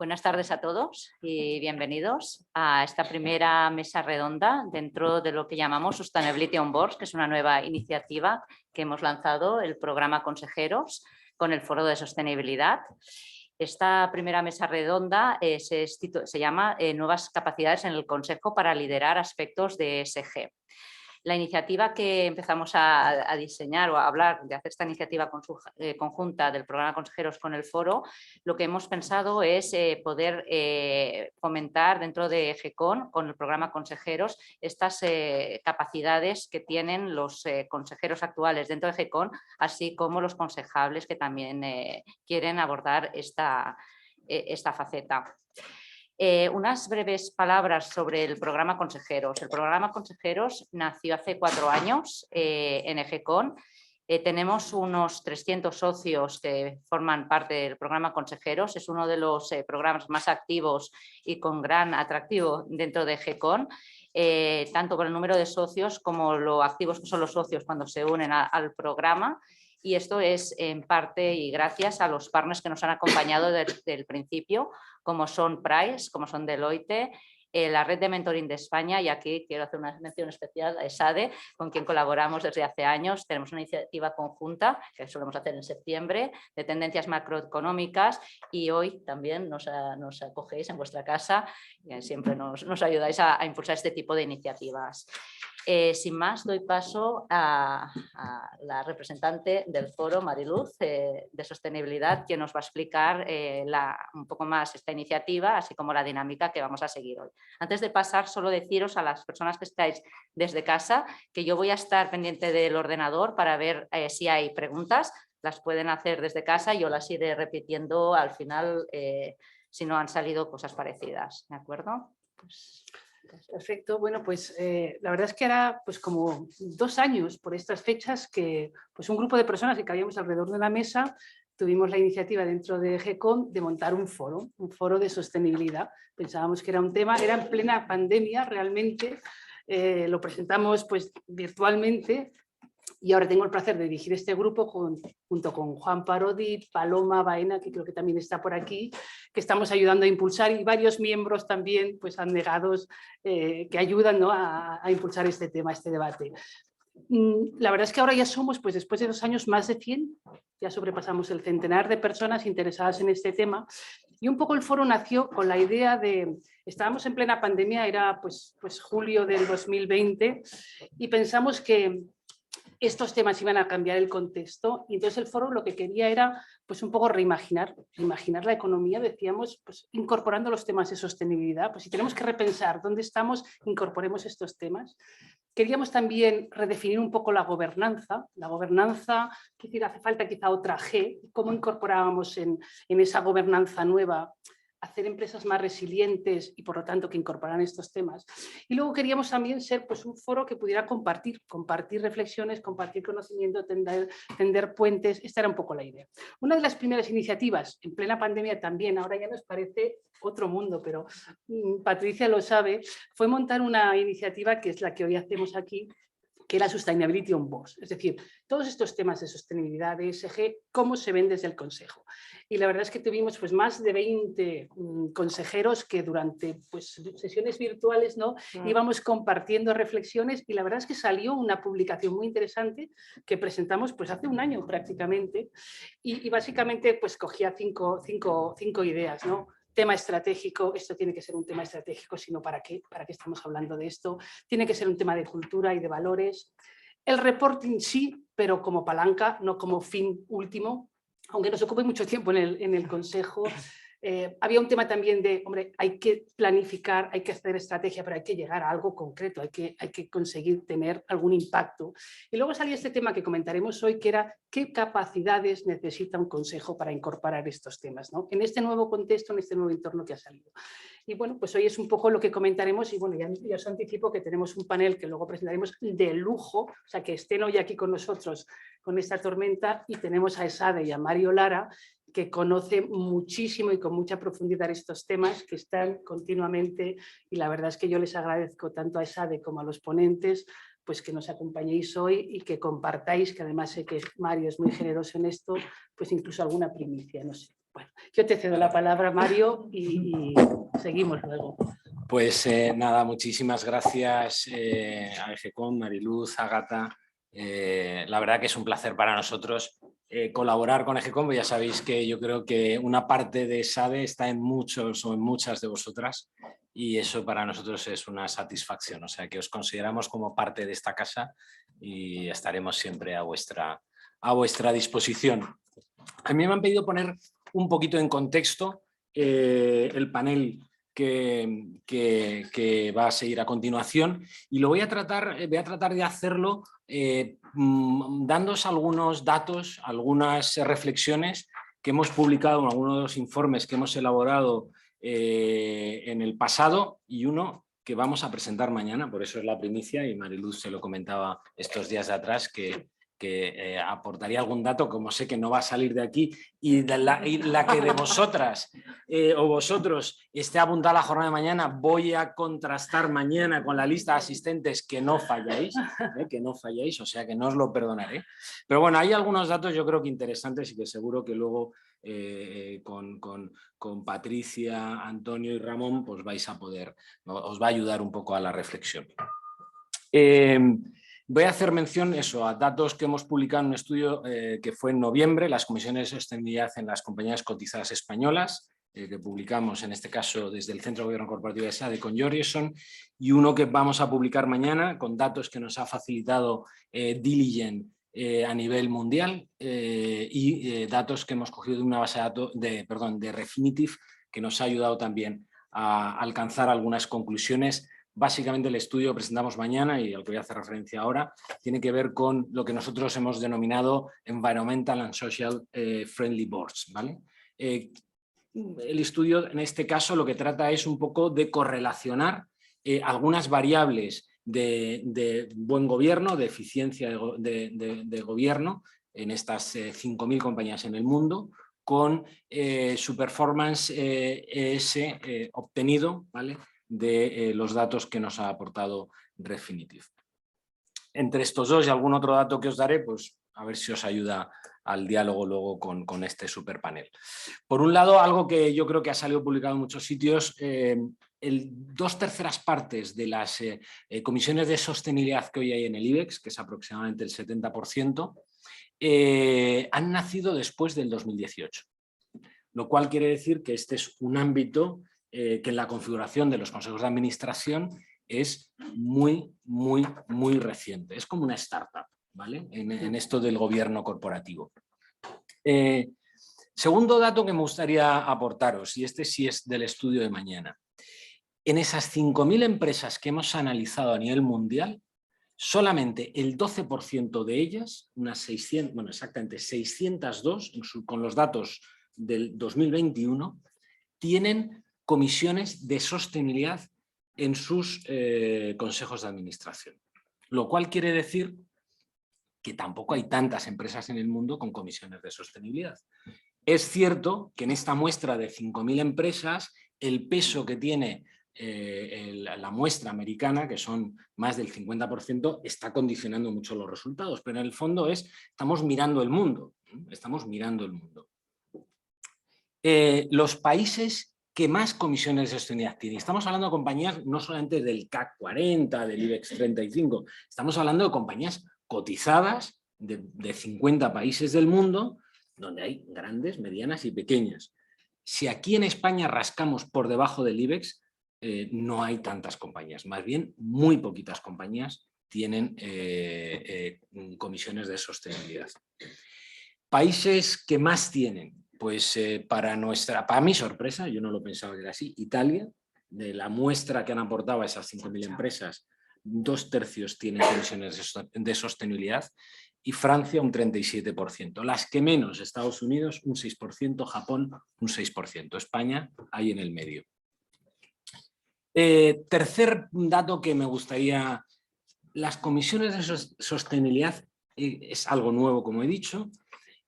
Buenas tardes a todos y bienvenidos a esta primera mesa redonda dentro de lo que llamamos Sustainability on Boards, que es una nueva iniciativa que hemos lanzado, el programa Consejeros, con el Foro de Sostenibilidad. Esta primera mesa redonda se llama Nuevas capacidades en el Consejo para liderar aspectos de ESG. La iniciativa que empezamos a diseñar o a hablar de hacer esta iniciativa conjunta del programa Consejeros con el Foro, lo que hemos pensado es poder fomentar dentro de GECON, con el programa Consejeros, estas capacidades que tienen los consejeros actuales dentro de GECON, así como los concejables que también quieren abordar esta faceta. Unas breves palabras sobre el programa Consejeros. El programa Consejeros nació hace 4 años en EGECON. Tenemos unos 300 socios que forman parte del programa Consejeros. Es uno de los programas más activos y con gran atractivo dentro de EGECON, tanto por el número de socios como lo activos que son los socios cuando se unen al programa. Y esto es en parte y gracias a los partners que nos han acompañado desde el principio, como son Price, como son Deloitte, la red de mentoring de España, y aquí quiero hacer una mención especial a ESADE, con quien colaboramos desde hace años. Tenemos una iniciativa conjunta que solemos hacer en septiembre de tendencias macroeconómicas y hoy también nos acogéis en vuestra casa y siempre nos ayudáis a impulsar este tipo de iniciativas. Sin más, doy paso a la representante del foro, Mariluz, de Sostenibilidad, quien nos va a explicar un poco más esta iniciativa, así como la dinámica que vamos a seguir hoy. Antes de pasar, solo deciros a las personas que estáis desde casa que yo voy a estar pendiente del ordenador para ver si hay preguntas. Las pueden hacer desde casa y yo las iré repitiendo al final si no han salido cosas parecidas. ¿De acuerdo? Perfecto, bueno, pues la verdad es que era pues como 2 años por estas fechas que pues un grupo de personas que cabíamos alrededor de una mesa tuvimos la iniciativa dentro de GECON de montar un foro de sostenibilidad. Pensábamos que era un tema, era en plena pandemia realmente, lo presentamos pues virtualmente. Y ahora tengo el placer de dirigir este grupo junto con Juan Parodi, Paloma Baena, que creo que también está por aquí, que estamos ayudando a impulsar, y varios miembros también pues abnegados que ayudan, ¿no?, a impulsar este tema, este debate. La verdad es que ahora ya somos, pues después de 2 años, más de 100, ya sobrepasamos el centenar de personas interesadas en este tema, y un poco el foro nació con la idea de, estábamos en plena pandemia, era pues julio del 2020, y pensamos que estos temas iban a cambiar el contexto, y entonces el foro lo que quería era pues un poco reimaginar la economía, decíamos, pues incorporando los temas de sostenibilidad. Pues si tenemos que repensar dónde estamos, incorporemos estos temas. Queríamos también redefinir un poco la gobernanza, que decir, hace falta quizá otra G, cómo incorporábamos en esa gobernanza nueva hacer empresas más resilientes y por lo tanto que incorporaran estos temas. Y luego queríamos también ser pues un foro que pudiera compartir reflexiones, compartir conocimiento, tender puentes. Esta era un poco la idea. Una de las primeras iniciativas en plena pandemia también, ahora ya nos parece otro mundo, pero Patricia lo sabe, fue montar una iniciativa que es la que hoy hacemos aquí, que era Sustainability on Boards, es decir, todos estos temas de sostenibilidad, de ESG, cómo se ven desde el Consejo. Y la verdad es que tuvimos pues más de 20 consejeros que durante pues sesiones virtuales, ¿no?, íbamos compartiendo reflexiones, y la verdad es que salió una publicación muy interesante que presentamos pues hace 1 año prácticamente, y básicamente pues cogía cinco ideas, ¿no? Tema estratégico, esto tiene que ser un tema estratégico, sino ¿para qué estamos hablando de esto? Tiene que ser un tema de cultura y de valores. El reporting sí, pero como palanca, no como fin último, aunque nos ocupe mucho tiempo en el Consejo. Había un tema también de, hombre, hay que planificar, hay que hacer estrategia, pero hay que llegar a algo concreto, hay que conseguir tener algún impacto. Y luego salía este tema que comentaremos hoy, que era qué capacidades necesita un consejo para incorporar estos temas, ¿no?, en este nuevo contexto, en este nuevo entorno que ha salido. Y bueno, pues hoy es un poco lo que comentaremos, y bueno, ya os anticipo que tenemos un panel que luego presentaremos de lujo, o sea, que estén hoy aquí con nosotros con esta tormenta, y tenemos a ESADE y a Mario Lara, que conoce muchísimo y con mucha profundidad estos temas, que están continuamente, y la verdad es que yo les agradezco tanto a ESADE como a los ponentes pues que nos acompañéis hoy y que compartáis, que además sé que Mario es muy generoso en esto, pues incluso alguna primicia, no sé. Bueno, Yo te cedo la palabra, Mario, y seguimos luego. Pues nada, muchísimas gracias a EGECOM, Mariluz, Ágata. La verdad que es un placer para nosotros colaborar con EGECOM. Ya sabéis que yo creo que una parte de SADE está en muchos o en muchas de vosotras y eso para nosotros es una satisfacción. O sea que os consideramos como parte de esta casa y estaremos siempre a vuestra disposición. A mí me han pedido poner un poquito en contexto el panel que va a seguir a continuación y voy a tratar de hacerlo dándoos algunos datos, algunas reflexiones que hemos publicado en algunos de los informes que hemos elaborado en el pasado y uno que vamos a presentar mañana, por eso es la primicia y Mariluz se lo comentaba estos días de atrás que aportaría algún dato, como sé que no va a salir de aquí, y la que de vosotras o vosotros esté apuntada a la jornada de mañana, voy a contrastar mañana con la lista de asistentes que no falláis, o sea que no os lo perdonaré. Pero bueno, hay algunos datos yo creo que interesantes y que seguro que luego con Patricia, Antonio y Ramón pues vais a poder, os va a ayudar un poco a la reflexión. Voy a hacer mención a datos que hemos publicado en un estudio que fue en noviembre, las comisiones de sostenibilidad en las compañías cotizadas españolas, que publicamos en este caso desde el Centro de Gobierno Corporativo de SADE con Jorgensen, y uno que vamos a publicar mañana con datos que nos ha facilitado Diligent a nivel mundial y datos que hemos cogido de una base de datos de Refinitiv, que nos ha ayudado también a alcanzar algunas conclusiones. Básicamente el estudio que presentamos mañana y al que voy a hacer referencia ahora tiene que ver con lo que nosotros hemos denominado Environmental and Social Friendly Boards, ¿vale? El estudio en este caso lo que trata es un poco de correlacionar algunas variables de buen gobierno, de eficiencia de gobierno en estas 5.000 compañías en el mundo con su performance obtenido, ¿vale?, de los datos que nos ha aportado Refinitiv. Entre estos dos y algún otro dato que os daré, pues a ver si os ayuda al diálogo luego con este superpanel. Por un lado, algo que yo creo que ha salido publicado en muchos sitios, 2/3 partes de las comisiones de sostenibilidad que hoy hay en el IBEX, que es aproximadamente el 70%, han nacido después del 2018. Lo cual quiere decir que este es un ámbito que en la configuración de los consejos de administración es muy reciente. Es como una startup, ¿vale?, en esto del gobierno corporativo. Segundo dato que me gustaría aportaros, y este sí es del estudio de mañana. En esas 5.000 empresas que hemos analizado a nivel mundial, solamente el 12% de ellas, unas 600, bueno, exactamente 602, con los datos del 2021, tienen comisiones de sostenibilidad en sus consejos de administración. Lo cual quiere decir que tampoco hay tantas empresas en el mundo con comisiones de sostenibilidad. Es cierto que en esta muestra de 5.000 empresas, el peso que tiene la muestra americana, que son más del 50%, está condicionando mucho los resultados, pero en el fondo estamos mirando el mundo. Estamos mirando el mundo. Los países que más comisiones de sostenibilidad tienen. Estamos hablando de compañías no solamente del CAC 40, del IBEX 35, estamos hablando de compañías cotizadas de 50 países del mundo, donde hay grandes, medianas y pequeñas. Si aquí en España rascamos por debajo del IBEX, no hay tantas compañías, más bien muy poquitas compañías tienen comisiones de sostenibilidad. Países que más tienen, pues para mi sorpresa, yo no lo pensaba que era así, Italia, de la muestra que han aportado a esas 5.000 empresas, 2/3 tienen comisiones de sostenibilidad y Francia un 37%. Las que menos, Estados Unidos un 6%, Japón un 6%, España ahí en el medio. Tercer dato que me gustaría, las comisiones de sostenibilidad es algo nuevo, como he dicho,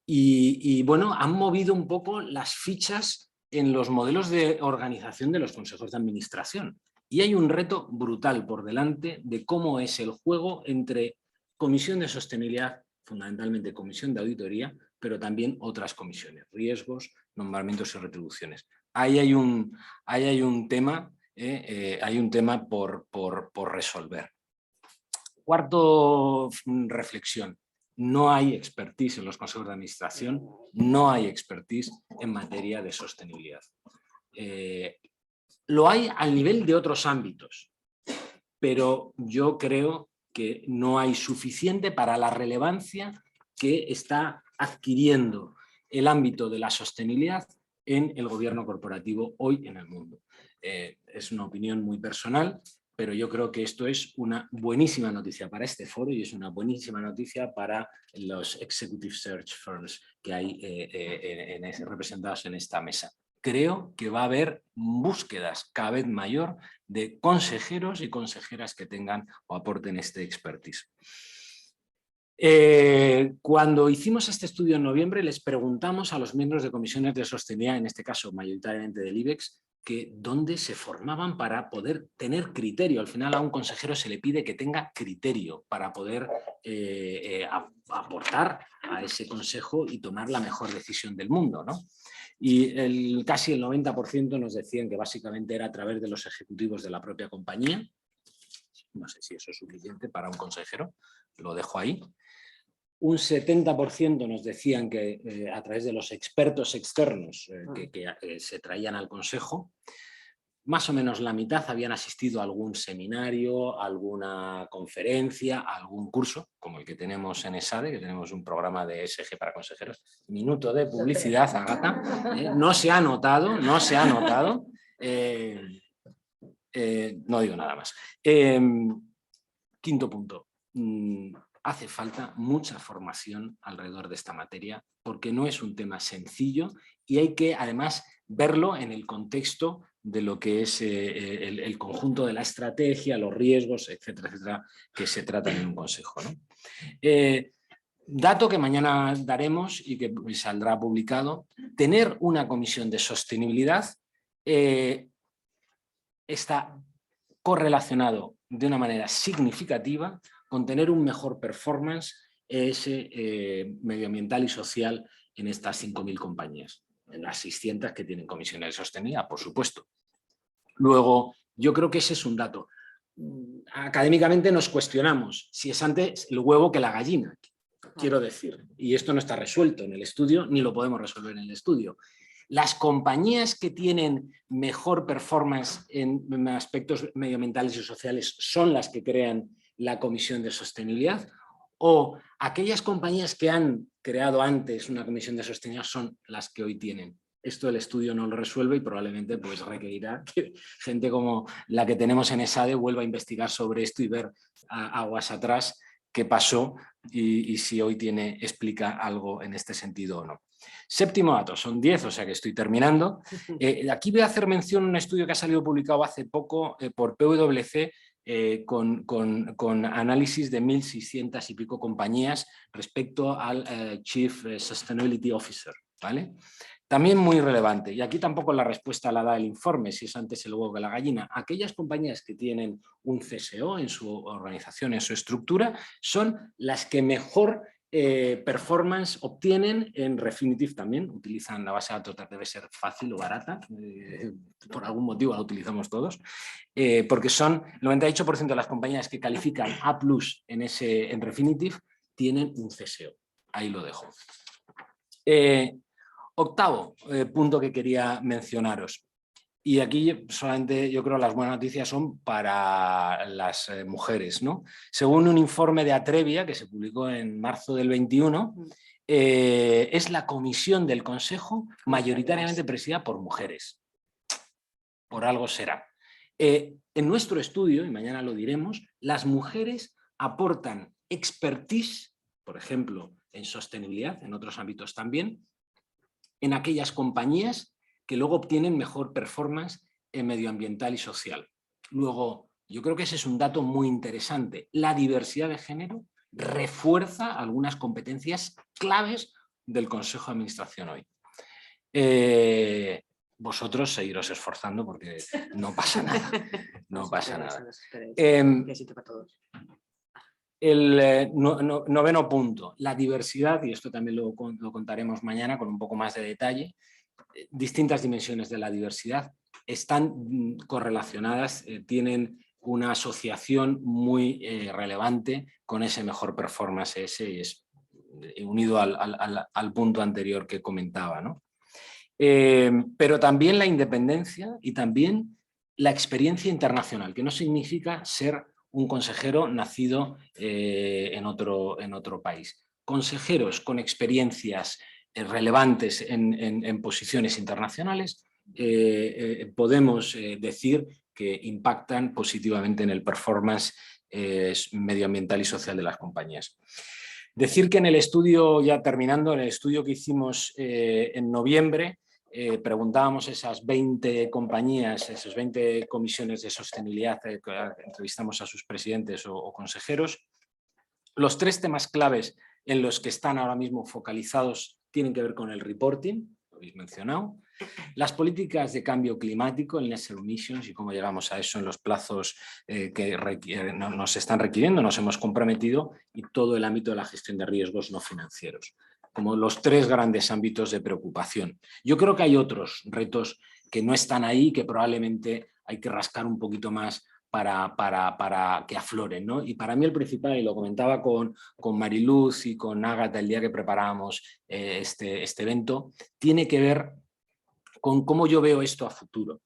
y bueno, han movido un poco las fichas en los modelos de organización de los consejos de administración. Y hay un reto brutal por delante de cómo es el juego entre comisión de sostenibilidad, fundamentalmente comisión de auditoría, pero también otras comisiones, riesgos, nombramientos y retribuciones. Ahí hay un tema, por resolver. Cuarto reflexión. No hay expertise en los consejos de administración, no hay expertise en materia de sostenibilidad. Lo hay al nivel de otros ámbitos, pero yo creo que no hay suficiente para la relevancia que está adquiriendo el ámbito de la sostenibilidad en el gobierno corporativo hoy en el mundo. Es una opinión muy personal, pero yo creo que esto es una buenísima noticia para este foro y es una buenísima noticia para los Executive Search Firms que hay representados en esta mesa. Creo que va a haber búsquedas cada vez mayor de consejeros y consejeras que tengan o aporten este expertise. Cuando hicimos este estudio en noviembre, les preguntamos a los miembros de comisiones de sostenibilidad, en este caso mayoritariamente del IBEX, que dónde se formaban para poder tener criterio. Al final a un consejero se le pide que tenga criterio para poder aportar a ese consejo y tomar la mejor decisión del mundo, ¿no? Y casi el 90% nos decían que básicamente era a través de los ejecutivos de la propia compañía. No sé si eso es suficiente para un consejero, lo dejo ahí. Un 70% nos decían que a través de los expertos externos que se traían al consejo. Más o menos la mitad habían asistido a algún seminario, alguna conferencia, algún curso, como el que tenemos en ESADE, que tenemos un programa de ESG para consejeros. Minuto de publicidad, Agata. No se ha notado, no se ha notado. No digo nada más. Quinto punto. Hace falta mucha formación alrededor de esta materia porque no es un tema sencillo y hay que además verlo en el contexto de lo que es el conjunto de la estrategia, los riesgos, etcétera, etcétera, que se tratan en un consejo, ¿no? Dato que mañana daremos y que saldrá publicado, tener una comisión de sostenibilidad está correlacionado de una manera significativa con tener un mejor performance medioambiental y social en estas 5.000 compañías, en las 600 que tienen comisiones de sostenibilidad, por supuesto. Luego, yo creo que ese es un dato. Académicamente nos cuestionamos si es antes el huevo que la gallina, quiero decir, y esto no está resuelto en el estudio, ni lo podemos resolver en el estudio. Las compañías que tienen mejor performance en aspectos medioambientales y sociales son las que crean la comisión de sostenibilidad, o aquellas compañías que han creado antes una comisión de sostenibilidad son las que hoy tienen. Esto el estudio no lo resuelve y probablemente pues, requerirá que gente como la que tenemos en ESADE vuelva a investigar sobre esto y ver aguas atrás qué pasó y si hoy explica algo en este sentido o no. Séptimo dato, son 10, o sea que estoy terminando. Aquí voy a hacer mención a un estudio que ha salido publicado hace poco por PwC con análisis de 1.600 y pico compañías respecto al Chief Sustainability Officer, ¿vale? También muy relevante, y aquí tampoco la respuesta la da el informe, si es antes el huevo que la gallina. Aquellas compañías que tienen un CSO en su organización, en su estructura, son las que mejor performance obtienen en Refinitiv también. Utilizan la base de datos, debe ser fácil o barata, por algún motivo la utilizamos todos, porque son el 98% de las compañías que califican A+ en Refinitiv tienen un CSO. Ahí lo dejo. Octavo punto que quería mencionaros, y aquí solamente yo creo las buenas noticias son para las mujeres, ¿no? Según un informe de Atrevia que se publicó en marzo del 21, es la comisión del Consejo mayoritariamente presidida por mujeres. Por algo será. En nuestro estudio, y mañana lo diremos, las mujeres aportan expertise, por ejemplo, en sostenibilidad, en otros ámbitos también, en aquellas compañías que luego obtienen mejor performance medioambiental y social. Luego, yo creo que ese es un dato muy interesante. La diversidad de género refuerza algunas competencias claves del Consejo de Administración hoy. Vosotros seguiros esforzando porque no pasa nada. No pasa nada. El noveno punto, la diversidad, y esto también lo contaremos mañana con un poco más de detalle. Distintas dimensiones de la diversidad están correlacionadas, tienen una asociación muy relevante con ese mejor performance, ese es unido al punto anterior que comentaba, ¿no? Pero también la independencia y también la experiencia internacional, que no significa ser un consejero nacido en otro país. Consejeros con experiencias relevantes en posiciones internacionales, podemos decir que impactan positivamente en el performance medioambiental y social de las compañías. Decir que en el estudio, ya terminando, en el estudio que hicimos en noviembre, preguntábamos a esas 20 compañías, esas 20 comisiones de sostenibilidad, entrevistamos a sus presidentes o consejeros. Los 3 temas claves en los que están ahora mismo focalizados tienen que ver con el reporting, lo habéis mencionado, las políticas de cambio climático, el Net Zero Emissions y cómo llegamos a eso en los plazos que nos están requiriendo, nos hemos comprometido, y todo el ámbito de la gestión de riesgos no financieros, como los 3 grandes ámbitos de preocupación. Yo creo que hay otros retos que no están ahí, que probablemente hay que rascar un poquito más para que afloren, ¿no? Y para mí el principal, y lo comentaba con Mariluz y con Ágata el día que preparábamos este evento, tiene que ver con cómo yo veo esto a futuro.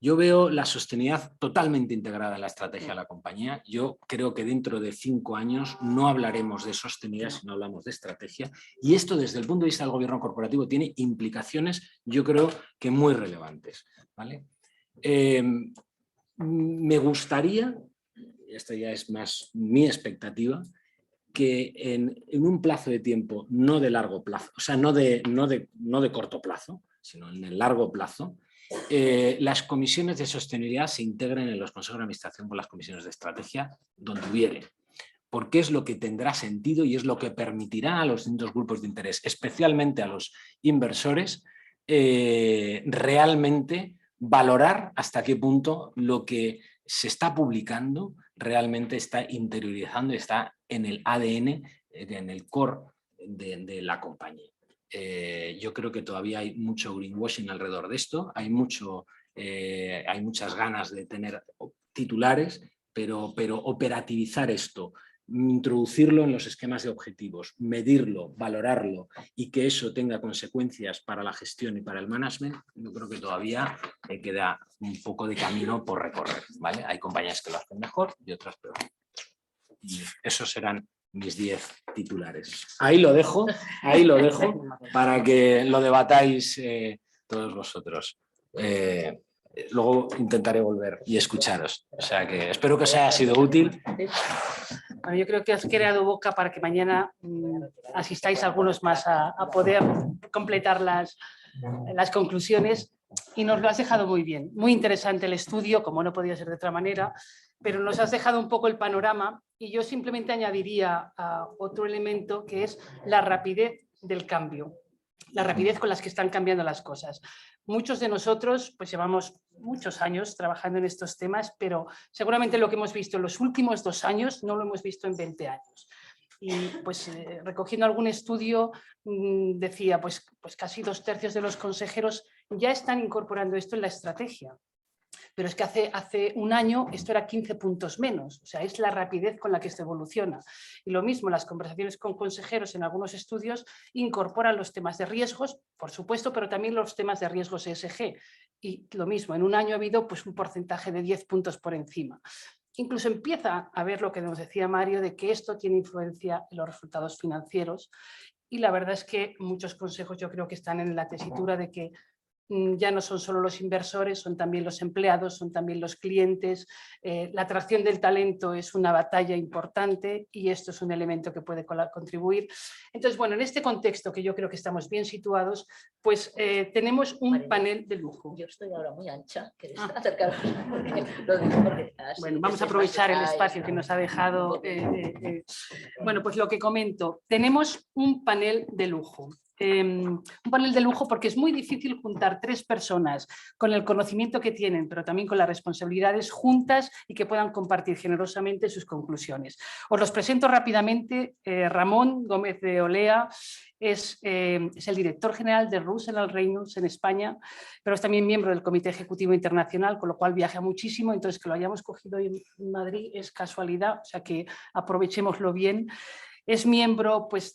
Yo veo la sostenibilidad totalmente integrada en la estrategia de la compañía. Yo creo que dentro de 5 años no hablaremos de sostenibilidad, sino hablamos de estrategia. Y esto, desde el punto de vista del gobierno corporativo, tiene implicaciones, yo creo que muy relevantes, ¿vale? Me gustaría, esta ya es más mi expectativa, que en un plazo de tiempo no de largo plazo, o sea, no de corto plazo, sino en el largo plazo, las comisiones de sostenibilidad se integren en los consejos de administración con las comisiones de estrategia donde hubiere, porque es lo que tendrá sentido y es lo que permitirá a los distintos grupos de interés, especialmente a los inversores, realmente valorar hasta qué punto lo que se está publicando realmente está interiorizando, está en el ADN, en el core de la compañía. Yo creo que todavía hay mucho greenwashing alrededor de esto, hay muchas ganas de tener titulares, pero operativizar esto, introducirlo en los esquemas de objetivos, medirlo, valorarlo y que eso tenga consecuencias para la gestión y para el management, yo creo que todavía queda un poco de camino por recorrer, ¿vale? Hay compañías que lo hacen mejor y otras peor. Y esos serán mis 10 titulares. Ahí lo dejo para que lo debatáis todos vosotros. Luego intentaré volver y escucharos. O sea que espero que os haya sido útil. Bueno, yo creo que has creado boca para que mañana asistáis algunos más a poder completar las conclusiones, y nos lo has dejado muy bien. Muy interesante el estudio, como no podía ser de otra manera, pero nos has dejado un poco el panorama, y yo simplemente añadiría otro elemento, que es la rapidez del cambio, la rapidez con las que están cambiando las cosas. Muchos de nosotros pues llevamos muchos años trabajando en estos temas, pero seguramente lo que hemos visto en los últimos 2 años no lo hemos visto en 20 años. Y pues recogiendo algún estudio decía pues casi 2/3 de los consejeros ya están incorporando esto en la estrategia. Pero es que hace un año esto era 15 puntos menos, o sea, es la rapidez con la que esto evoluciona. Y lo mismo, las conversaciones con consejeros en algunos estudios incorporan los temas de riesgos, por supuesto, pero también los temas de riesgos ESG. Y lo mismo, en un año ha habido pues, un porcentaje de 10 puntos por encima. Incluso empieza a ver lo que nos decía Mario, de que esto tiene influencia en los resultados financieros. Y la verdad es que muchos consejos yo creo que están en la tesitura de que ya no son solo los inversores, son también los empleados, son también los clientes. La atracción del talento es una batalla importante y esto es un elemento que puede contribuir. Entonces, bueno, en este contexto que yo creo que estamos bien situados, pues tenemos un panel de lujo. Yo estoy ahora muy ancha, ¿queréis acercaros? Porque bueno, vamos a aprovechar el espacio que nos ha dejado. Bueno, pues lo que comento, tenemos un panel de lujo. un panel de lujo porque es muy difícil juntar 3 personas con el conocimiento que tienen, pero también con las responsabilidades juntas y que puedan compartir generosamente sus conclusiones. Os los presento rápidamente. Ramón Gómez de Olea es el director general de Russell Reynolds en España, pero es también miembro del Comité Ejecutivo Internacional, con lo cual viaja muchísimo. Entonces, que lo hayamos cogido hoy en Madrid es casualidad, o sea que aprovechémoslo bien. Es miembro pues,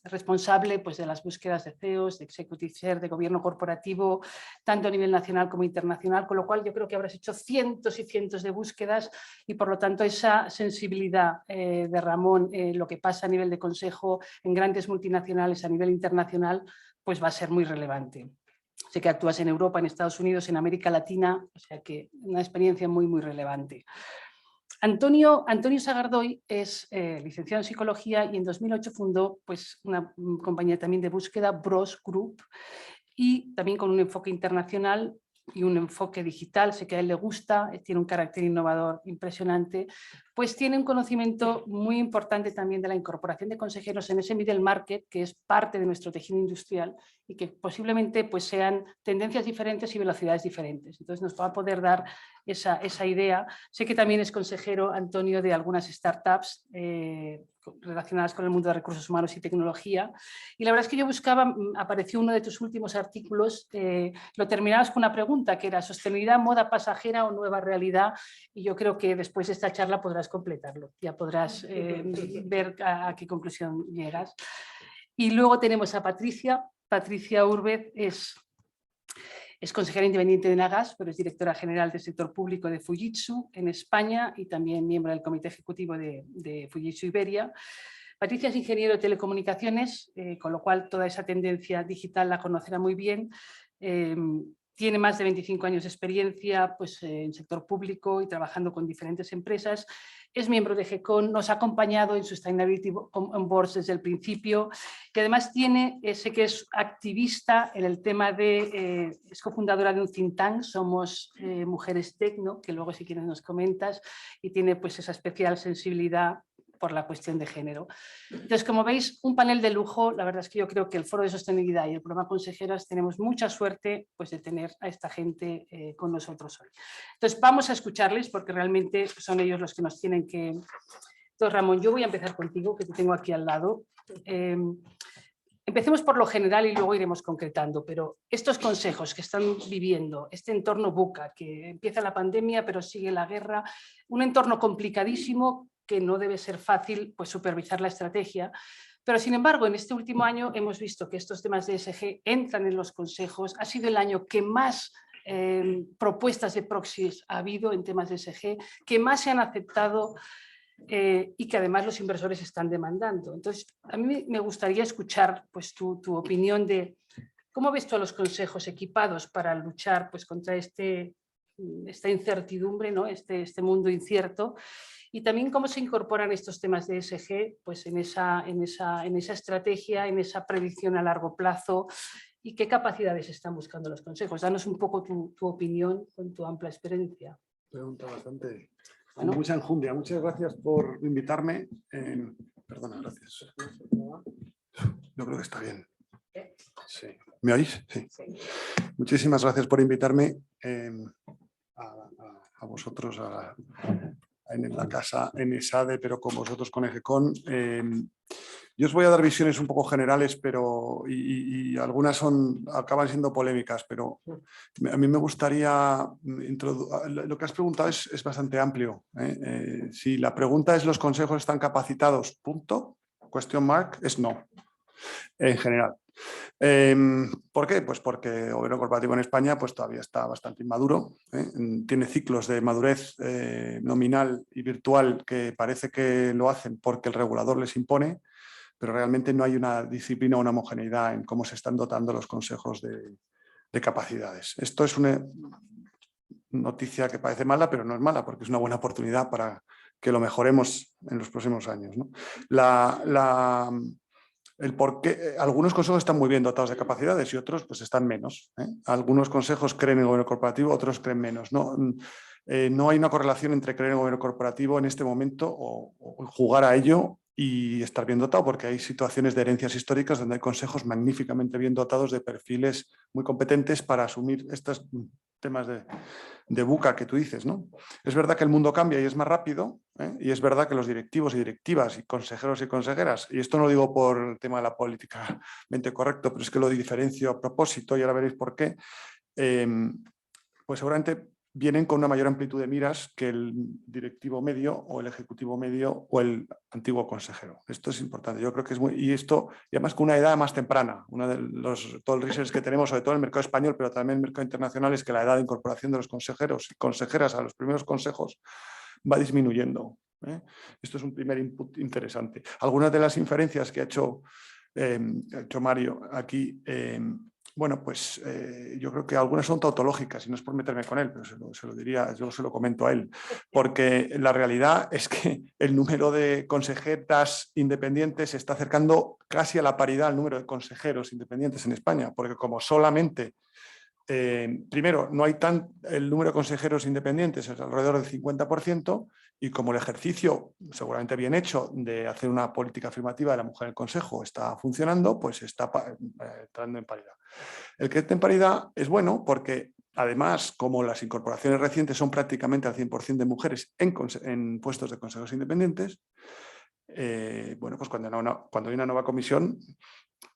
responsable pues, de las búsquedas de CEOs, de Executive Chair, de gobierno corporativo, tanto a nivel nacional como internacional, con lo cual yo creo que habrás hecho cientos y cientos de búsquedas y por lo tanto esa sensibilidad de Ramón, lo que pasa a nivel de consejo en grandes multinacionales a nivel internacional, pues va a ser muy relevante. Sé que actúas en Europa, en Estados Unidos, en América Latina, o sea que una experiencia muy, muy relevante. Antonio Sagardoy es licenciado en Psicología y en 2008 fundó pues, una compañía también de búsqueda, Bros Group, y también con un enfoque internacional y un enfoque digital. Sé que a él le gusta, tiene un carácter innovador impresionante, pues tiene un conocimiento muy importante también de la incorporación de consejeros en ese middle market, que es parte de nuestro tejido industrial y que posiblemente pues, sean tendencias diferentes y velocidades diferentes. Entonces nos va a poder dar esa idea. Sé que también es consejero, Antonio, de algunas startups relacionadas con el mundo de recursos humanos y tecnología. Y la verdad es que yo buscaba, apareció uno de tus últimos artículos, lo terminabas con una pregunta que era ¿sostenibilidad, moda pasajera o nueva realidad? Y yo creo que después de esta charla podrás completarlo, ya podrás ver a qué conclusión llegas. Y luego tenemos a Patricia Urbez, es consejera independiente de Nagas, pero es directora general del sector público de Fujitsu en España y también miembro del comité ejecutivo de Fujitsu Iberia. Patricia es ingeniero de telecomunicaciones, con lo cual toda esa tendencia digital la conocerá muy bien. Tiene más de 25 años de experiencia pues, en sector público y trabajando con diferentes empresas. Es miembro de GECON, nos ha acompañado en Sustainability on Boards desde el principio y además sé que es activista en el tema es cofundadora de un think tank, Somos Mujeres Tecno, que luego si quieres nos comentas, y tiene pues esa especial sensibilidad por la cuestión de género. Entonces, como veis, un panel de lujo. La verdad es que yo creo que el Foro de Sostenibilidad y el programa Consejeras tenemos mucha suerte pues, de tener a esta gente con nosotros hoy. Entonces, vamos a escucharles porque realmente son ellos los que nos tienen que... Entonces, Ramón, yo voy a empezar contigo, que te tengo aquí al lado. Empecemos por lo general y luego iremos concretando, pero estos consejos que están viviendo, este entorno VUCA, que empieza la pandemia pero sigue la guerra, un entorno complicadísimo que no debe ser fácil pues, supervisar la estrategia, pero sin embargo en este último año hemos visto que estos temas de ESG entran en los consejos, ha sido el año que más propuestas de proxies ha habido en temas de ESG, que más se han aceptado y que además los inversores están demandando. Entonces, a mí me gustaría escuchar pues, tu opinión de cómo ves tú a los consejos equipados para luchar pues, contra esta incertidumbre, ¿no? este mundo incierto, y también cómo se incorporan estos temas de ESG pues, en esa estrategia, en esa predicción a largo plazo y qué capacidades están buscando los consejos. Danos un poco tu opinión con tu amplia experiencia. Pregunta bastante... Bueno. Mucha enjundia. Muchas gracias por invitarme. Perdona, gracias. Yo creo que está bien. Sí. ¿Me oís? Sí. Muchísimas gracias por invitarme a vosotros en la casa, en ESADE, pero con vosotros con EGECON. Yo os voy a dar visiones un poco generales, pero y algunas acaban siendo polémicas, pero a mí me gustaría lo que has preguntado es bastante amplio. Si la pregunta es ¿los consejos están capacitados? Punto. Question mark es no, en general. ¿Por qué? Pues porque el gobierno corporativo en España pues todavía está bastante inmaduro, tiene ciclos de madurez nominal y virtual que parece que lo hacen porque el regulador les impone, pero realmente no hay una disciplina o una homogeneidad en cómo se están dotando los consejos de capacidades. Esto es una noticia que parece mala, pero no es mala, porque es una buena oportunidad para que lo mejoremos en los próximos años, ¿no? El por qué, algunos consejos están muy bien dotados de capacidades y otros pues están menos. Algunos consejos creen en el gobierno corporativo, otros creen menos. No hay una correlación entre creer en el gobierno corporativo en este momento o jugar a ello y estar bien dotado, porque hay situaciones de herencias históricas donde hay consejos magníficamente bien dotados de perfiles muy competentes para asumir estos temas de buca que tú dices, ¿no? Es verdad que el mundo cambia y es más rápido, ¿eh? Y es verdad que los directivos y directivas y consejeros y consejeras, y esto no lo digo por el tema de la políticamente correcto, pero es que lo diferencio a propósito y ahora veréis por qué, pues seguramente vienen con una mayor amplitud de miras que el directivo medio o el ejecutivo medio o el antiguo consejero. Esto es importante, yo creo que es muy... Y esto, y además con una edad más temprana, todo el research que tenemos, sobre todo en el mercado español, pero también en el mercado internacional, es que la edad de incorporación de los consejeros y consejeras a los primeros consejos va disminuyendo, ¿eh? Esto es un primer input interesante. Algunas de las inferencias que ha hecho Mario aquí... bueno, pues yo creo que algunas son tautológicas y no es por meterme con él, pero se lo diría, yo se lo comento a él, porque la realidad es que el número de consejeras independientes se está acercando casi a la paridad al número de consejeros independientes en España, porque como solamente, primero, no hay el número de consejeros independientes es alrededor del 50%, y como el ejercicio seguramente bien hecho de hacer una política afirmativa de la mujer en el consejo está funcionando, pues está entrando en paridad. El que esté en paridad es bueno porque además, como las incorporaciones recientes son prácticamente al 100% de mujeres en puestos de consejos independientes, bueno, pues cuando hay una nueva comisión,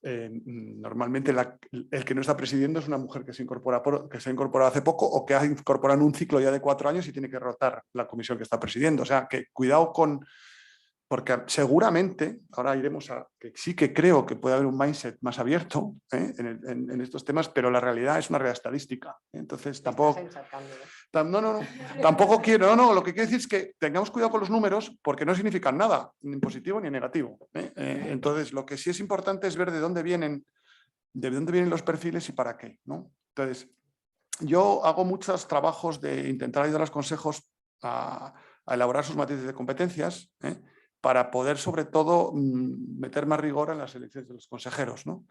normalmente el que no está presidiendo es una mujer que se ha incorporado hace poco o que ha incorporado en un ciclo ya de 4 años y tiene que rotar la comisión que está presidiendo. O sea, que cuidado con... Porque seguramente, ahora iremos a que sí que creo que puede haber un mindset más abierto en estos temas, pero la realidad es una realidad estadística. Entonces tampoco... Tampoco quiero, lo que quiero decir es que tengamos cuidado con los números porque no significan nada, ni positivo ni negativo. Entonces lo que sí es importante es ver de dónde vienen los perfiles y para qué, ¿no? Entonces, yo hago muchos trabajos de intentar ayudar a los consejos a elaborar sus matrices de competencias, para poder, sobre todo, meter más rigor en las elecciones de los consejeros, ¿no?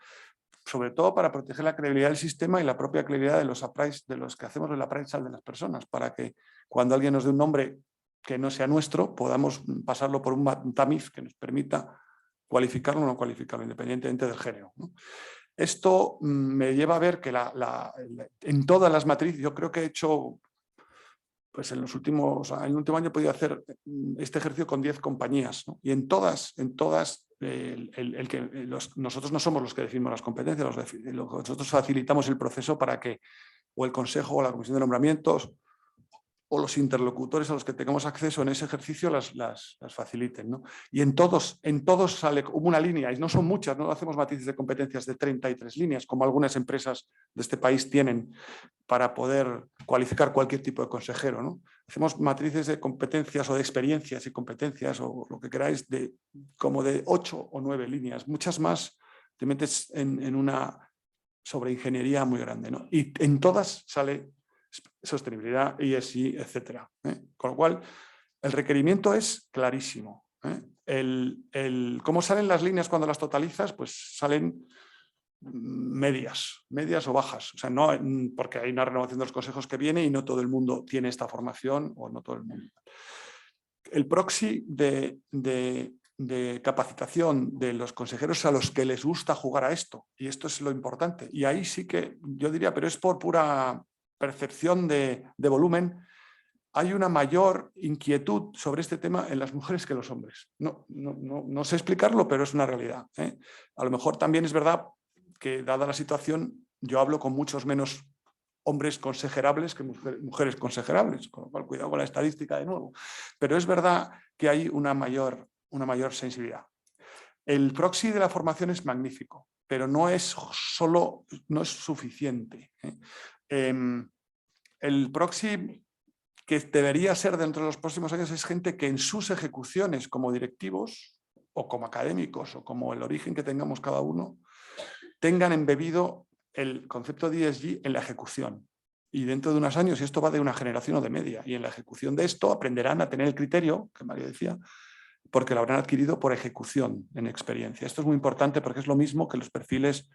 Sobre todo para proteger la credibilidad del sistema y la propia credibilidad de los que hacemos el appraisal de las personas, para que cuando alguien nos dé un nombre que no sea nuestro, podamos pasarlo por un tamiz que nos permita cualificarlo o no cualificarlo, independientemente del género, ¿no? Esto me lleva a ver que en todas las matrices, yo creo que he hecho... Pues en el último año he podido hacer este ejercicio con 10 compañías, ¿no? Y en todas nosotros no somos los que definimos las competencias, nosotros facilitamos el proceso para que o el consejo o la comisión de nombramientos o los interlocutores a los que tengamos acceso en ese ejercicio las faciliten, ¿no? Y en todos sale como una línea, y no son muchas, no hacemos matrices de competencias de 33 líneas, como algunas empresas de este país tienen para poder cualificar cualquier tipo de consejero, ¿no? Hacemos matrices de competencias o de experiencias y competencias o lo que queráis, como de 8 o 9 líneas, muchas más te metes en una sobreingeniería muy grande, ¿no? Y en todas sale sostenibilidad, ESG, etcétera, ¿eh? Con lo cual, el requerimiento es clarísimo, ¿eh? ¿Cómo salen las líneas cuando las totalizas? Pues salen medias o bajas, o sea, no, porque hay una renovación de los consejos que viene y no todo el mundo tiene esta formación o no todo el mundo. El proxy de capacitación de los consejeros a los que les gusta jugar a esto, y esto es lo importante, y ahí sí que yo diría, pero es por pura percepción de volumen, hay una mayor inquietud sobre este tema en las mujeres que en los hombres. No sé explicarlo, pero es una realidad, ¿eh? A lo mejor también es verdad que, dada la situación, yo hablo con muchos menos hombres consejerables que mujeres consejerables, con lo cual cuidado con la estadística de nuevo. Pero es verdad que hay una mayor sensibilidad. El proxy de la formación es magnífico, pero no es suficiente, ¿eh? El proxy que debería ser dentro de los próximos años es gente que en sus ejecuciones como directivos o como académicos o como el origen que tengamos cada uno, tengan embebido el concepto de ESG en la ejecución. Y dentro de unos años, y esto va de una generación o de media, y en la ejecución de esto aprenderán a tener el criterio, que María decía, porque lo habrán adquirido por ejecución en experiencia. Esto es muy importante porque es lo mismo que los perfiles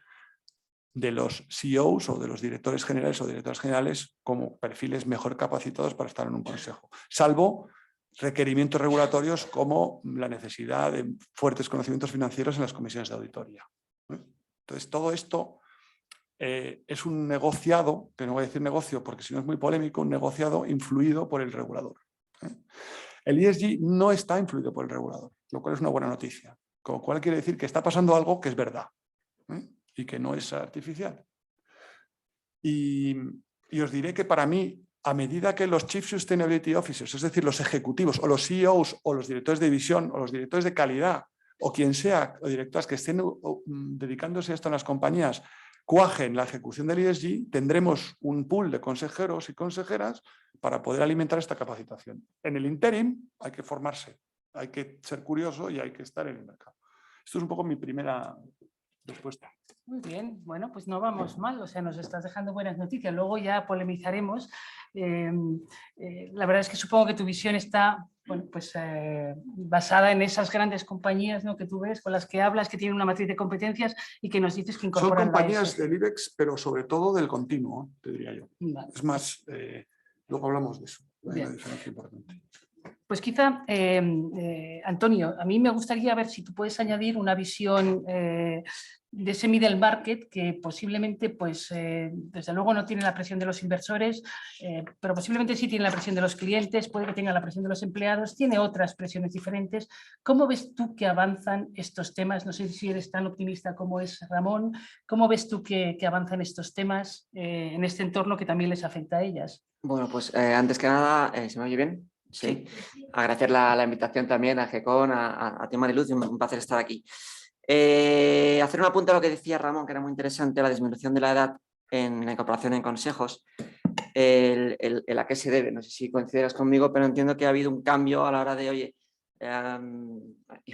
de los CEOs o de los directores generales o directoras generales como perfiles mejor capacitados para estar en un consejo. Salvo requerimientos regulatorios como la necesidad de fuertes conocimientos financieros en las comisiones de auditoría. Entonces, todo esto es un negociado, que no voy a decir negocio porque si no es muy polémico, un negociado influido por el regulador. El ESG no está influido por el regulador, lo cual es una buena noticia. Con lo cual quiere decir que está pasando algo que es verdad y que no es artificial. Y os diré que para mí, a medida que los Chief Sustainability Officers, es decir, los ejecutivos o los CEOs o los directores de división o los directores de calidad o quien sea, o directoras que estén dedicándose a esto en las compañías, cuajen la ejecución del ESG, tendremos un pool de consejeros y consejeras para poder alimentar esta capacitación. En el interim hay que formarse, hay que ser curioso y hay que estar en el mercado. Esto es un poco mi primera respuesta. Muy bien, bueno, pues no vamos mal, o sea, nos estás dejando buenas noticias. Luego ya polemizaremos. La verdad es que supongo que tu visión está, bueno, pues, basada en esas grandes compañías, ¿no?, que tú ves, con las que hablas, que tienen una matriz de competencias y que nos dices que Son incorporan compañías la del IBEX, pero sobre todo del continuo, te diría yo. Vale. Es más, luego hablamos de eso. Hay Bien. una diferencia importante. Pues quizá, Antonio, a mí me gustaría ver si tú puedes añadir una visión de ese middle market que posiblemente, pues, desde luego no tiene la presión de los inversores, pero posiblemente sí tiene la presión de los clientes, puede que tenga la presión de los empleados, tiene otras presiones diferentes. ¿Cómo ves tú que avanzan estos temas? No sé si eres tan optimista como es Ramón. ¿Cómo ves tú que avanzan estos temas en este entorno que también les afecta a ellas? Bueno, pues antes que nada, ¿se me oye bien? Sí. Agradecer la invitación también a GECON, a Tema de Luz, un placer estar aquí. Hacer un apunte a lo que decía Ramón, que era muy interesante, la disminución de la edad en la incorporación en consejos. ¿A qué se debe? No sé si coincidirás conmigo, pero entiendo que ha habido un cambio a la hora de, oye, iba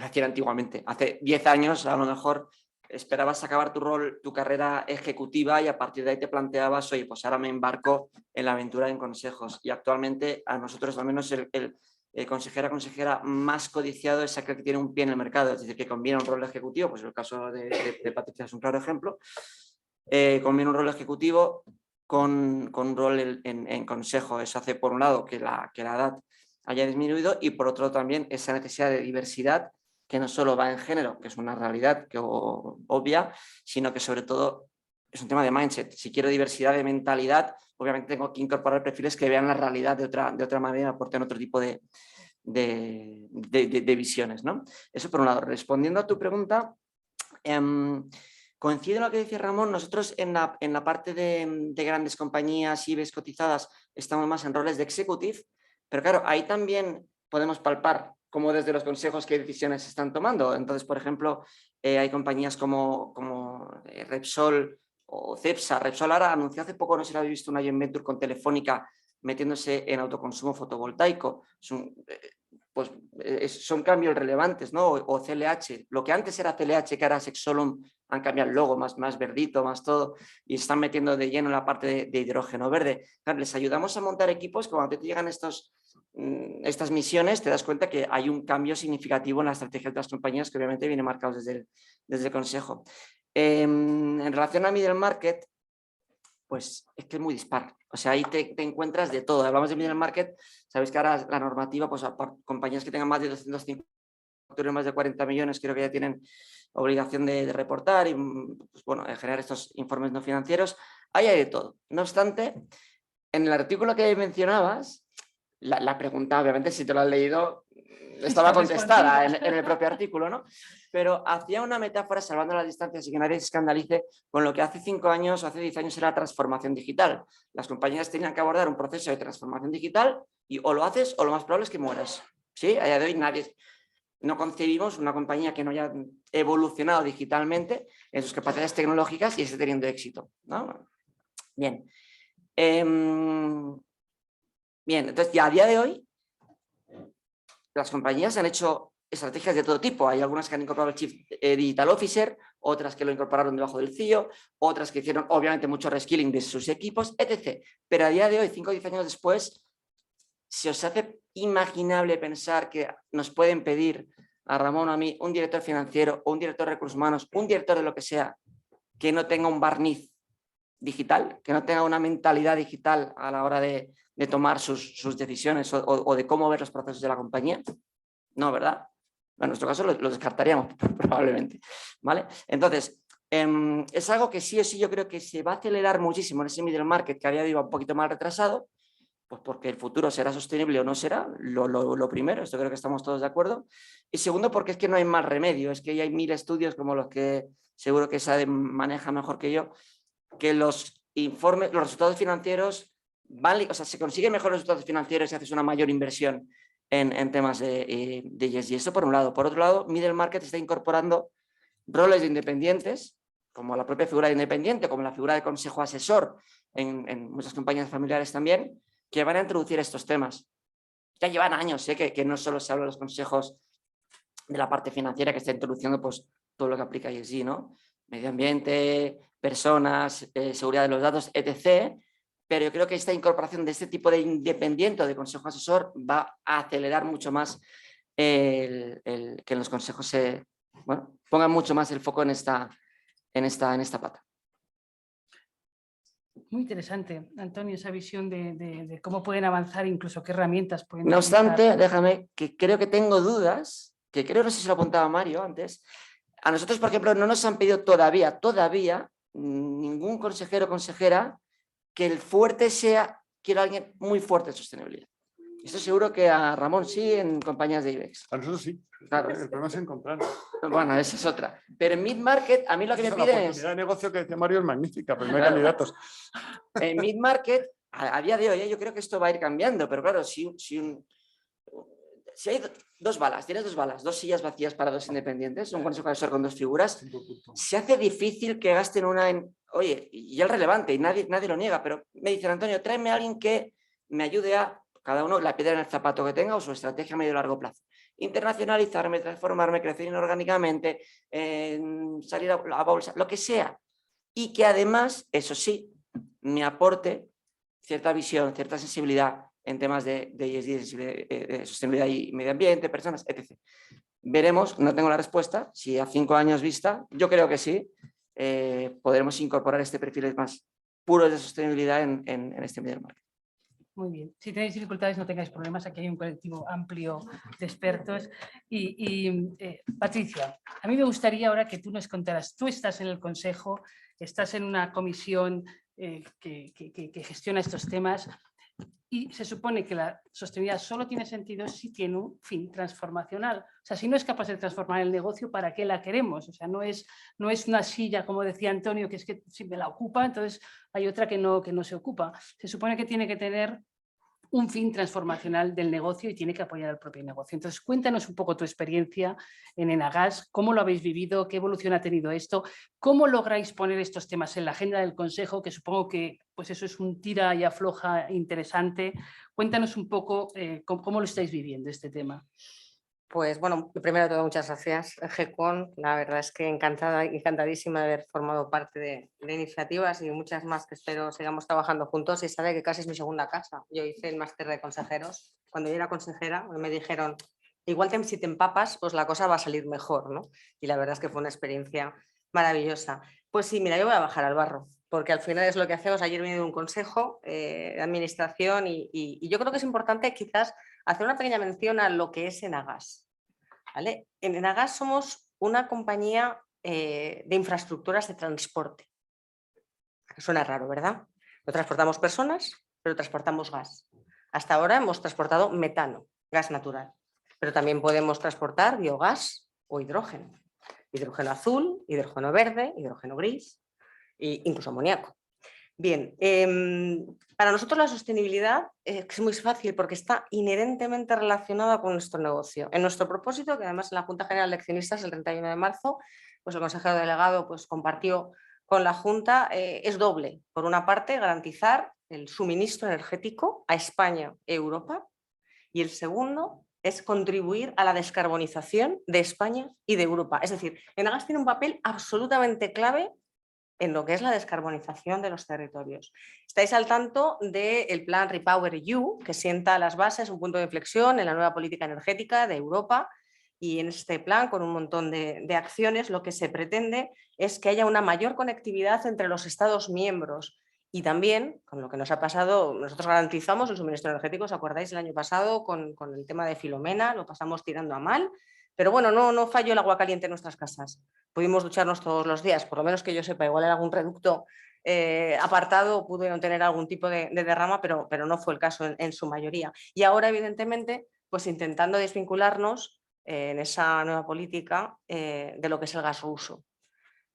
a decir antiguamente, hace 10 años a lo mejor esperabas acabar tu rol, tu carrera ejecutiva y a partir de ahí te planteabas, oye, pues ahora me embarco en la aventura en consejos. Y actualmente a nosotros al menos el consejera más codiciado es aquel que tiene un pie en el mercado, es decir, que combina un rol ejecutivo, pues el caso de Patricia es un claro ejemplo, combina un rol ejecutivo con un rol en consejo. Eso hace por un lado que la edad haya disminuido y por otro también esa necesidad de diversidad que no solo va en género, que es una realidad obvia, sino que sobre todo es un tema de mindset. Si quiero diversidad de mentalidad, obviamente tengo que incorporar perfiles que vean la realidad de otra manera, aporten otro tipo de visiones, ¿no? Eso por un lado. Respondiendo a tu pregunta, coincido en lo que decía Ramón, nosotros en la parte de grandes compañías IBEX cotizadas estamos más en roles de executive, pero claro, ahí también podemos palpar cómo desde los consejos qué decisiones se están tomando. Entonces, por ejemplo, hay compañías como Repsol o Cepsa. Repsol ahora anunció hace poco, no sé si lo habéis visto, una joint venture con Telefónica metiéndose en autoconsumo fotovoltaico. Son cambios relevantes, ¿no? O CLH, lo que antes era CLH, que ahora es Exolum, han cambiado el logo, más verdito, más todo, y se están metiendo de lleno en la parte de hidrógeno verde. Claro, les ayudamos a montar equipos que cuando te llegan estas misiones te das cuenta que hay un cambio significativo en la estrategia de las compañías que obviamente viene marcado desde el consejo. En relación a middle market, pues es que es muy dispar. O sea, ahí te encuentras de todo. Hablamos de middle market, sabéis que ahora la normativa, pues compañías que tengan más de 250 más de 40 millones, creo que ya tienen obligación de reportar y, pues, bueno, generar estos informes no financieros. Ahí hay de todo. No obstante, en el artículo que mencionabas, la pregunta, obviamente, si te lo has leído, estaba contestada en el propio artículo, ¿no? Pero hacía una metáfora, salvando las distancias y que nadie se escandalice, con lo que hace 5 años o hace 10 años era transformación digital. Las compañías tenían que abordar un proceso de transformación digital y o lo haces o lo más probable es que mueras. ¿Sí? A día de hoy no concebimos una compañía que no haya evolucionado digitalmente en sus capacidades tecnológicas y esté teniendo éxito, ¿no? Bien. Bien, entonces ya a día de hoy las compañías han hecho estrategias de todo tipo. Hay algunas que han incorporado el Chief Digital Officer, otras que lo incorporaron debajo del CEO, otras que hicieron obviamente mucho reskilling de sus equipos, etc. Pero a día de hoy, 5 o 10 años después, ¿se os hace imaginable pensar que nos pueden pedir a Ramón o a mí un director financiero o un director de recursos humanos, un director de lo que sea, que no tenga un barniz digital, que no tenga una mentalidad digital a la hora de de tomar sus decisiones o de cómo ver los procesos de la compañía? No, ¿verdad? En nuestro caso lo descartaríamos probablemente, ¿vale? Entonces, es algo que sí o sí yo creo que se va a acelerar muchísimo en ese middle market que a día de hoy va un poquito más retrasado, pues porque el futuro será sostenible o no será, lo primero, esto creo que estamos todos de acuerdo. Y segundo, porque es que no hay más remedio, es que ya hay 1000 estudios como los que seguro que Sade maneja mejor que yo, que los informes, los resultados financieros van, o sea, se consiguen mejores resultados financieros si haces una mayor inversión en temas de ESG. Eso por un lado. Por otro lado, middle market está incorporando roles de independientes, como la propia figura de independiente, como la figura de consejo asesor en muchas compañías familiares también, que van a introducir estos temas. Ya llevan años, que no solo se habla de los consejos de la parte financiera que está introduciendo pues, todo lo que aplica ESG, ¿no? Medio ambiente, personas, seguridad de los datos, etc. Pero yo creo que esta incorporación de este tipo de independiente o de consejo asesor va a acelerar mucho más que los consejos pongan mucho más el foco en esta pata. Muy interesante, Antonio, esa visión de cómo pueden avanzar, incluso qué herramientas pueden No utilizar. obstante, déjame, que creo que tengo dudas, que creo, no sé si lo apuntaba Mario antes. A nosotros, por ejemplo, no nos han pedido todavía, ningún consejero o consejera que el fuerte sea, quiero alguien muy fuerte en sostenibilidad. Estoy seguro que a Ramón sí, en compañías de IBEX. A nosotros sí. Claro. El problema es encontrar. Bueno, esa es otra. Pero en mid-market, a mí lo que me La piden oportunidad de negocio que dice Mario es magnífica, pero no hay Claro. candidatos. En mid-market, a día de hoy, yo creo que esto va a ir cambiando, pero claro, si hay dos balas, tienes dos balas, dos sillas vacías para dos independientes, un consejo asesor con dos figuras, se hace difícil que gasten una en... Oye, y es relevante, y nadie lo niega, pero me dicen, Antonio, tráeme a alguien que me ayude a, cada uno, la piedra en el zapato que tenga o su estrategia a medio y largo plazo. Internacionalizarme, transformarme, crecer inorgánicamente, salir a bolsa, lo que sea. Y que además, eso sí, me aporte cierta visión, cierta sensibilidad en temas de ESG, de sostenibilidad y medio ambiente, personas, etc. Veremos, no tengo la respuesta, si a 5 años vista, yo creo que sí, podremos incorporar este perfil más puro de sostenibilidad en este middle market. Muy bien. Si tenéis dificultades, no tengáis problemas. Aquí hay un colectivo amplio de expertos. Patricia, a mí me gustaría ahora que tú nos contaras. Tú estás en el consejo, estás en una comisión que gestiona estos temas y se supone que la sostenibilidad solo tiene sentido si tiene un fin transformacional. O sea, si no es capaz de transformar el negocio, ¿para qué la queremos? O sea, no es una silla, como decía Antonio, que es que si me la ocupa, entonces hay otra que no se ocupa. Se supone que tiene que tener un fin transformacional del negocio y tiene que apoyar al propio negocio. Entonces, cuéntanos un poco tu experiencia en Enagas, cómo lo habéis vivido, qué evolución ha tenido esto, cómo lográis poner estos temas en la agenda del Consejo, que supongo que pues eso es un tira y afloja interesante. Cuéntanos un poco cómo lo estáis viviendo este tema. Pues bueno, primero de todo, muchas gracias, GECON. La verdad es que encantadísima de haber formado parte de iniciativas y muchas más que espero sigamos trabajando juntos. Y sabe que casi es mi segunda casa. Yo hice el máster de consejeros. Cuando yo era consejera me dijeron, igual si te empapas, pues la cosa va a salir mejor, ¿no? Y la verdad es que fue una experiencia maravillosa. Pues sí, mira, yo voy a bajar al barro, porque al final es lo que hacemos. Ayer vine de un consejo de administración y yo creo que es importante quizás hacer una pequeña mención a lo que es Enagas. ¿Vale? En Enagas somos una compañía de infraestructuras de transporte. Suena raro, ¿verdad? No transportamos personas, pero transportamos gas. Hasta ahora hemos transportado metano, gas natural, pero también podemos transportar biogás o hidrógeno. Hidrógeno azul, hidrógeno verde, hidrógeno gris e incluso amoníaco. Bien, para nosotros la sostenibilidad es muy fácil porque está inherentemente relacionada con nuestro negocio. En nuestro propósito, que además en la Junta General de Accionistas el 31 de marzo, pues el consejero delegado pues, compartió con la Junta, es doble. Por una parte, garantizar el suministro energético a España e Europa, y el segundo es contribuir a la descarbonización de España y de Europa. Es decir, Enagas tiene un papel absolutamente clave en lo que es la descarbonización de los territorios. Estáis al tanto del plan REPowerEU, que sienta las bases, un punto de inflexión en la nueva política energética de Europa, y en este plan, con un montón de acciones, lo que se pretende es que haya una mayor conectividad entre los Estados miembros Y también, con lo que nos ha pasado, nosotros garantizamos el suministro energético, ¿os acordáis el año pasado con el tema de Filomena? Lo pasamos tirando a mal, pero bueno, no falló el agua caliente en nuestras casas. Pudimos ducharnos todos los días, por lo menos que yo sepa, igual en algún reducto apartado pudieron tener algún tipo de derrama, pero no fue el caso en su mayoría. Y ahora, evidentemente, pues intentando desvincularnos en esa nueva política de lo que es el gas ruso.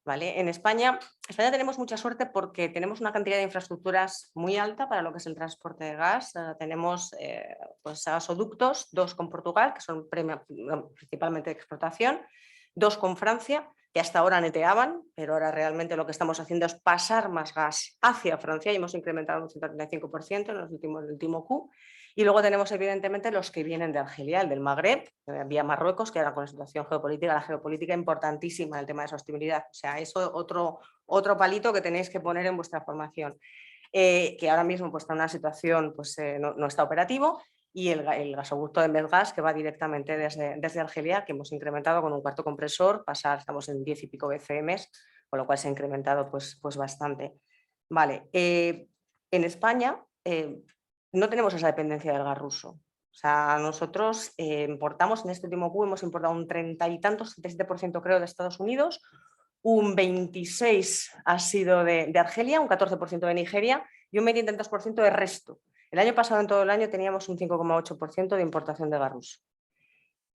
¿Vale? En España tenemos mucha suerte porque tenemos una cantidad de infraestructuras muy alta para lo que es el transporte de gas. Tenemos pues, gasoductos, 2 con Portugal, que son principalmente de exportación, 2 con Francia, que hasta ahora neteaban, pero ahora realmente lo que estamos haciendo es pasar más gas hacia Francia y hemos incrementado un 135% en el último Q. Y luego tenemos evidentemente los que vienen de Argelia, el del Magreb, vía Marruecos, que ahora con la situación geopolítica, la geopolítica importantísima en el tema de sostenibilidad. O sea, eso otro palito que tenéis que poner en vuestra formación. Que ahora mismo pues, está en una situación, pues no está operativo, y el gasoducto de Medgas que va directamente desde Argelia, que hemos incrementado con un 4.0 compresor, estamos en 10 y pico BCM, con lo cual se ha incrementado pues bastante. Vale, en España no tenemos esa dependencia del gas ruso. O sea, nosotros importamos, en este último Q hemos importado un 30 y tantos, 37% creo de Estados Unidos, un 26% ha sido de Argelia, un 14% de Nigeria y un 20 y tantos % de resto. El año pasado, en todo el año, teníamos un 5,8% de importación de gas ruso.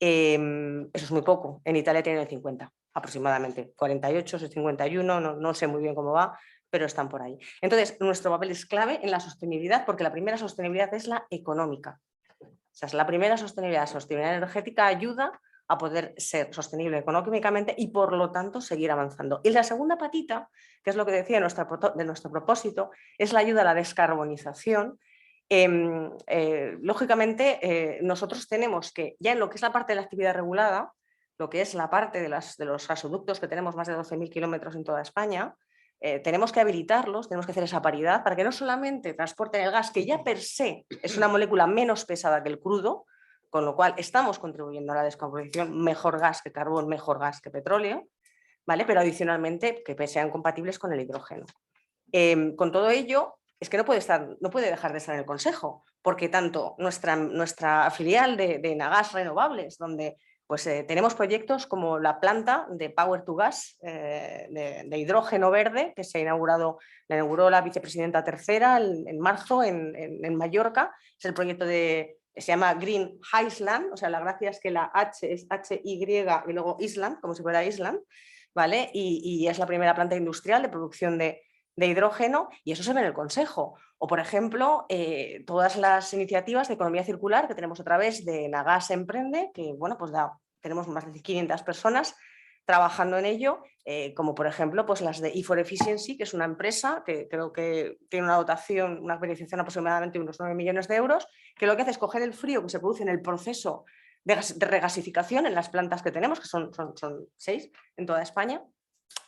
Eso es muy poco. En Italia tienen el 50 aproximadamente, 48, 51, no sé muy bien cómo va, pero están por ahí. Entonces, nuestro papel es clave en la sostenibilidad, porque la primera sostenibilidad es la económica. O sea, la primera sostenibilidad energética ayuda a poder ser sostenible económicamente y, por lo tanto, seguir avanzando. Y la segunda patita, que es lo que decía de nuestro propósito, es la ayuda a la descarbonización. Lógicamente, nosotros tenemos que, ya en lo que es la parte de la actividad regulada, lo que es la parte de los gasoductos, que tenemos más de 12.000 kilómetros en toda España, tenemos que habilitarlos, tenemos que hacer esa paridad para que no solamente transporten el gas, que ya per se es una molécula menos pesada que el crudo, con lo cual estamos contribuyendo a la descarbonización, mejor gas que carbón, mejor gas que petróleo, ¿vale? Pero adicionalmente que sean compatibles con el hidrógeno. Con todo ello, es que no puede dejar de estar en el Consejo, porque tanto nuestra filial de Enagás Renovables, donde pues, tenemos proyectos como la planta de Power to Gas de hidrógeno verde, que la inauguró la vicepresidenta tercera en marzo en Mallorca. Es el proyecto se llama Green Island, o sea, la gracia es que la H es HY y luego Island, como si fuera Island, ¿vale? Y es la primera planta industrial de producción de hidrógeno, y eso se ve en el Consejo. O, por ejemplo, todas las iniciativas de economía circular que tenemos a través de Enagás Emprende, que bueno, pues tenemos más de 500 personas trabajando en ello, como por ejemplo pues las de E4Efficiency, que es una empresa que creo que tiene una dotación, una beneficiación aproximadamente de unos 9 millones de euros, que lo que hace es coger el frío que se produce en el proceso de regasificación en las plantas que tenemos, que son 6 en toda España,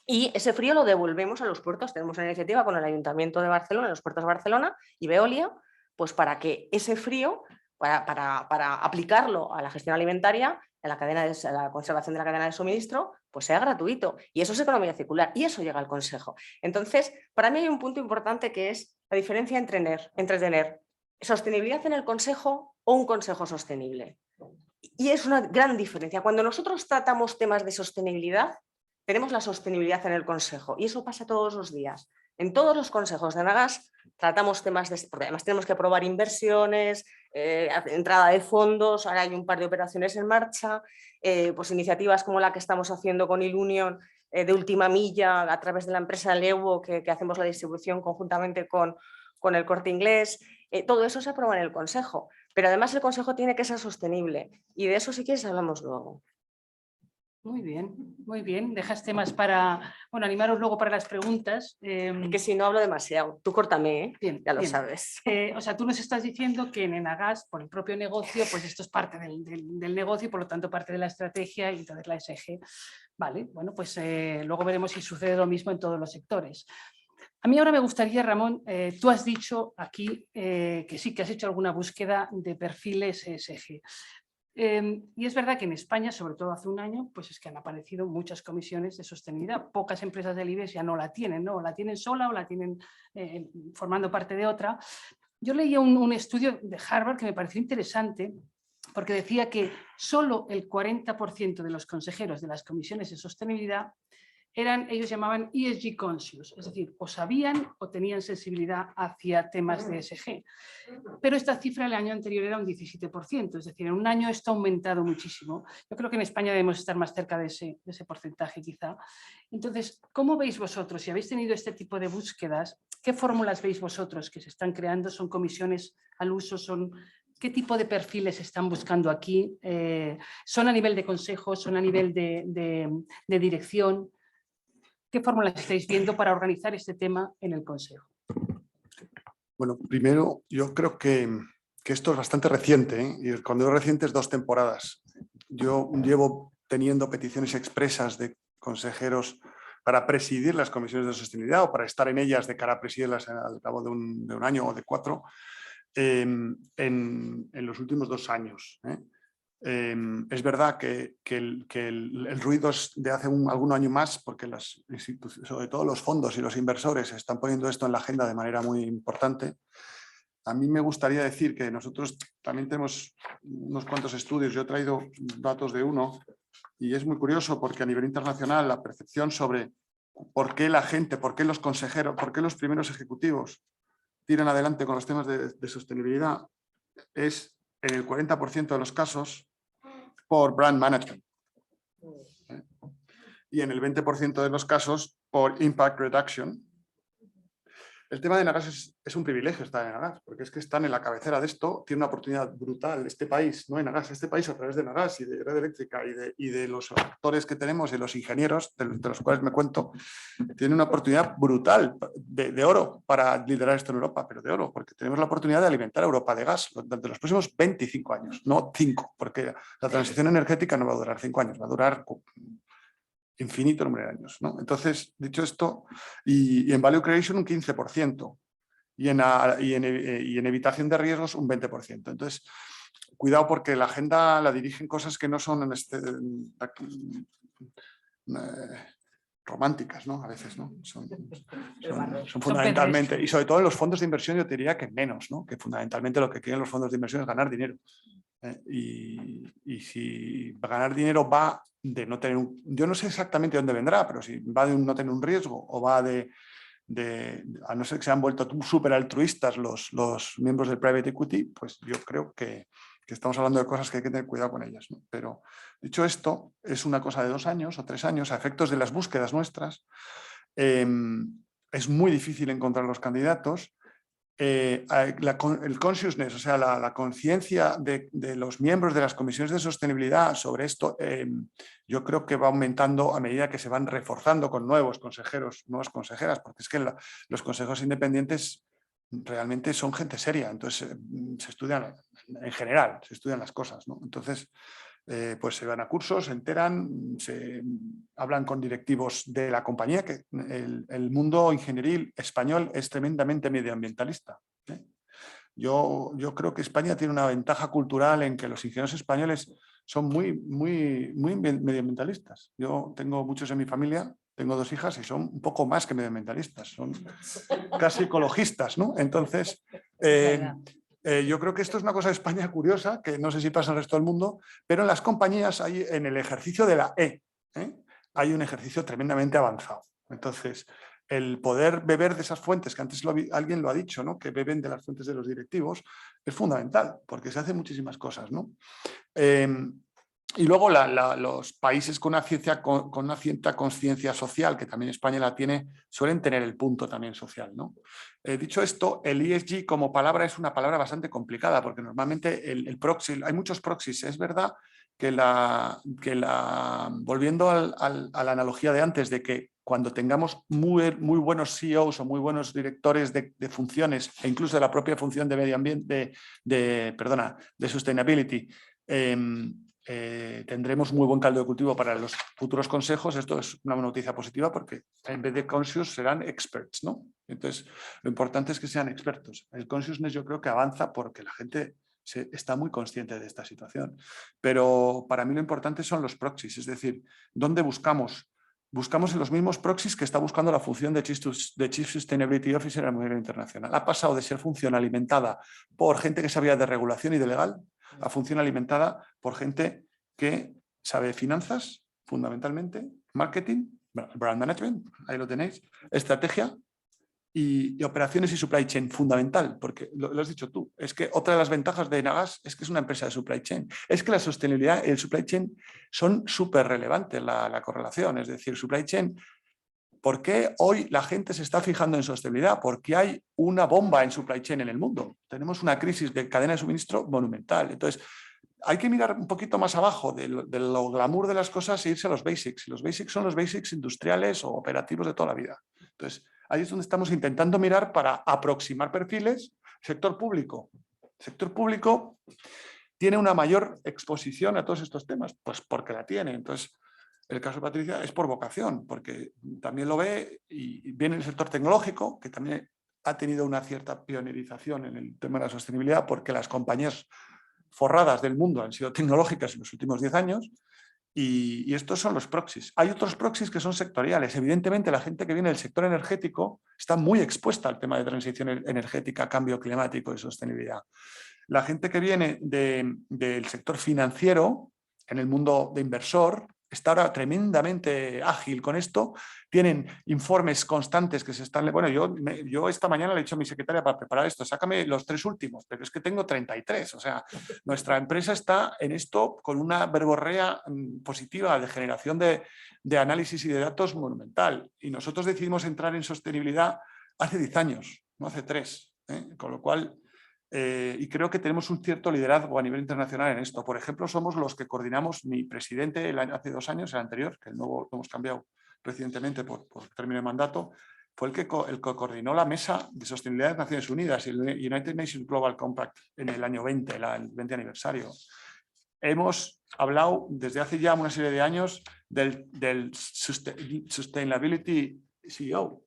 y ese frío lo devolvemos a los puertos. Tenemos una iniciativa con el Ayuntamiento de Barcelona, en los puertos de Barcelona y Veolia, pues para que ese frío, para aplicarlo a la gestión alimentaria, a la conservación de la cadena de suministro, pues sea gratuito. Y eso es economía circular y eso llega al Consejo. Entonces, para mí hay un punto importante que es la diferencia entre tener sostenibilidad en el Consejo o un Consejo sostenible. Y es una gran diferencia. Cuando nosotros tratamos temas de sostenibilidad, tenemos la sostenibilidad en el Consejo y eso pasa todos los días. En todos los consejos de Enagás tratamos temas porque además tenemos que aprobar inversiones, entrada de fondos, ahora hay un par de operaciones en marcha, pues iniciativas como la que estamos haciendo con Ilunion de última milla a través de la empresa Leuvo, que hacemos la distribución conjuntamente con el Corte Inglés. Todo eso se aprueba en el Consejo, pero además el Consejo tiene que ser sostenible y de eso si quieres hablamos luego. Muy bien, muy bien. Dejas temas para, bueno, animaros luego para las preguntas. Que si no hablo demasiado, tú córtame, ¿eh? Bien, ya lo bien. sabes. O sea, tú nos estás diciendo que en Enagás, por el propio negocio, pues esto es parte del negocio y por lo tanto parte de la estrategia y entonces la SG. Vale, bueno, pues luego veremos si sucede lo mismo en todos los sectores. A mí ahora me gustaría, Ramón, tú has dicho aquí que sí que has hecho alguna búsqueda de perfiles ESG. Y es verdad que en España, sobre todo hace un año, pues es que han aparecido muchas comisiones de sostenibilidad. Pocas empresas del IBEX ya no la tienen, ¿no? O la tienen sola o la tienen formando parte de otra. Yo leía un estudio de Harvard que me pareció interesante porque decía que solo el 40% de los consejeros de las comisiones de sostenibilidad ellos llamaban ESG conscious, es decir, o sabían o tenían sensibilidad hacia temas de ESG. Pero esta cifra el año anterior era un 17%, es decir, en un año esto ha aumentado muchísimo. Yo creo que en España debemos estar más cerca de ese porcentaje quizá. Entonces, ¿cómo veis vosotros? Si habéis tenido este tipo de búsquedas, ¿qué fórmulas veis vosotros que se están creando? ¿Son comisiones al uso? ¿Qué tipo de perfiles están buscando aquí? ¿Son a nivel de consejo? ¿Son a nivel de dirección? ¿Qué fórmulas estáis viendo para organizar este tema en el Consejo? Bueno, primero, yo creo que esto es bastante reciente, ¿eh? Y cuando digo reciente es 2 temporadas. Yo llevo teniendo peticiones expresas de consejeros para presidir las comisiones de sostenibilidad o para estar en ellas de cara a presidirlas al cabo de un año o de 4 en los últimos 2 años. Es verdad que el ruido es de hace algún año más, porque las instituciones, sobre todo los fondos y los inversores, están poniendo esto en la agenda de manera muy importante. A mí me gustaría decir que nosotros también tenemos unos cuantos estudios. Yo he traído datos de uno y es muy curioso porque a nivel internacional la percepción sobre por qué la gente, por qué los consejeros, por qué los primeros ejecutivos tiran adelante con los temas de sostenibilidad es en el 40% de los casos por brand management y en el 20% de los casos por impact reduction. El tema de Enagás es un privilegio estar en Enagás, porque es que están en la cabecera de esto, tiene una oportunidad brutal. Este país, no Enagás, este país a través de Enagás y de Red Eléctrica y de los actores que tenemos y los ingenieros, de los cuales me cuento, tiene una oportunidad brutal de oro para liderar esto en Europa, pero de oro, porque tenemos la oportunidad de alimentar a Europa de gas durante los próximos 25 años, no 5, porque la transición energética no va a durar 5 años, va a durar infinito número de años, ¿no? Entonces, dicho esto, y en Value Creation un 15%, y en evitación de riesgos un 20%. Entonces, cuidado porque la agenda la dirigen cosas que no son románticas, ¿no? A veces, ¿no? Son fundamentalmente, y sobre todo en los fondos de inversión yo te diría que menos, ¿no? Que fundamentalmente lo que quieren los fondos de inversión es ganar dinero. Y si ganar dinero va de no tener yo no sé exactamente dónde vendrá, pero si va de no tener un riesgo o va a no ser que se han vuelto súper altruistas los miembros del private equity, pues yo creo que estamos hablando de cosas que hay que tener cuidado con ellas, ¿no? Pero dicho esto, es una cosa de 2 años o 3 años a efectos de las búsquedas nuestras. Es muy difícil encontrar los candidatos. El consciousness, o sea, la conciencia de los miembros de las comisiones de sostenibilidad sobre esto, yo creo que va aumentando a medida que se van reforzando con nuevos consejeros, nuevas consejeras, porque es que los consejos independientes realmente son gente seria, entonces se estudian, en general, se estudian las cosas, ¿no? Entonces, pues se van a cursos, se enteran, se hablan con directivos de la compañía, que el mundo ingenieril español es tremendamente medioambientalista, ¿eh? Yo creo que España tiene una ventaja cultural en que los ingenieros españoles son muy medioambientalistas. Yo tengo muchos en mi familia, tengo 2 hijas y son un poco más que medioambientalistas, son casi ecologistas, ¿no? Entonces, yo creo que esto es una cosa de España curiosa, que no sé si pasa en el resto del mundo, pero en las compañías, en el ejercicio de la hay un ejercicio tremendamente avanzado. Entonces, el poder beber de esas fuentes, que antes alguien lo ha dicho, ¿no? Que beben de las fuentes de los directivos, es fundamental, porque se hacen muchísimas cosas, ¿no? Y luego los países con una cierta conciencia social, que también España la tiene, suelen tener el punto también social, ¿no? Dicho esto, el ESG como palabra es una palabra bastante complicada, porque normalmente el proxy, hay muchos proxies. Es verdad que volviendo a la analogía de antes, de que cuando tengamos muy buenos CEOs o muy buenos directores de funciones, e incluso de la propia función de medio ambiente, de sustainability, tendremos muy buen caldo de cultivo para los futuros consejos. Esto es una noticia positiva porque en vez de conscious serán experts, ¿no? Entonces, lo importante es que sean expertos. El consciousness yo creo que avanza porque la gente está muy consciente de esta situación. Pero para mí lo importante son los proxies, es decir, ¿dónde buscamos? Buscamos en los mismos proxies que está buscando la función de Chief Sustainability Officer a nivel internacional. Ha pasado de ser función alimentada por gente que sabía de regulación y de legal a función alimentada por gente que sabe de finanzas, fundamentalmente, marketing, brand management, ahí lo tenéis, estrategia y operaciones y supply chain, fundamental, porque lo has dicho tú, es que otra de las ventajas de Enagás es que es una empresa de supply chain, es que la sostenibilidad y el supply chain son súper relevantes, la correlación, es decir, supply chain, ¿por qué hoy la gente se está fijando en sostenibilidad? Porque hay una bomba en supply chain en el mundo, tenemos una crisis de cadena de suministro monumental, entonces hay que mirar un poquito más abajo de lo glamour de las cosas e irse a los basics, y los basics son los basics industriales o operativos de toda la vida. Entonces, ahí es donde estamos intentando mirar para aproximar perfiles. Sector público. Sector público tiene una mayor exposición a todos estos temas, pues porque la tiene. Entonces, el caso de Patricia es por vocación, porque también lo ve y viene el sector tecnológico, que también ha tenido una cierta pionerización en el tema de la sostenibilidad, porque las compañías forradas del mundo han sido tecnológicas en los últimos 10 años. Y estos son los proxies. Hay otros proxies que son sectoriales. Evidentemente, la gente que viene del sector energético está muy expuesta al tema de transición energética, cambio climático y sostenibilidad. La gente que viene del sector financiero, en el mundo de inversor, está ahora tremendamente ágil con esto. Tienen informes constantes que se están... Bueno, yo esta mañana le he dicho a mi secretaria para preparar esto, sácame los 3 últimos, pero es que tengo 33. O sea, nuestra empresa está en esto con una verborrea positiva de generación de análisis y de datos monumental. Y nosotros decidimos entrar en sostenibilidad hace 10 años, no hace 3. Con lo cual... y creo que tenemos un cierto liderazgo a nivel internacional en esto. Por ejemplo, somos los que coordinamos, mi presidente hace 2 años, el anterior, que el nuevo lo hemos cambiado recientemente por término de mandato, fue el que coordinó la Mesa de Sostenibilidad de Naciones Unidas, el United Nations Global Compact, en el año 20, el 20 aniversario. Hemos hablado desde hace ya una serie de años del Sustainability CEO.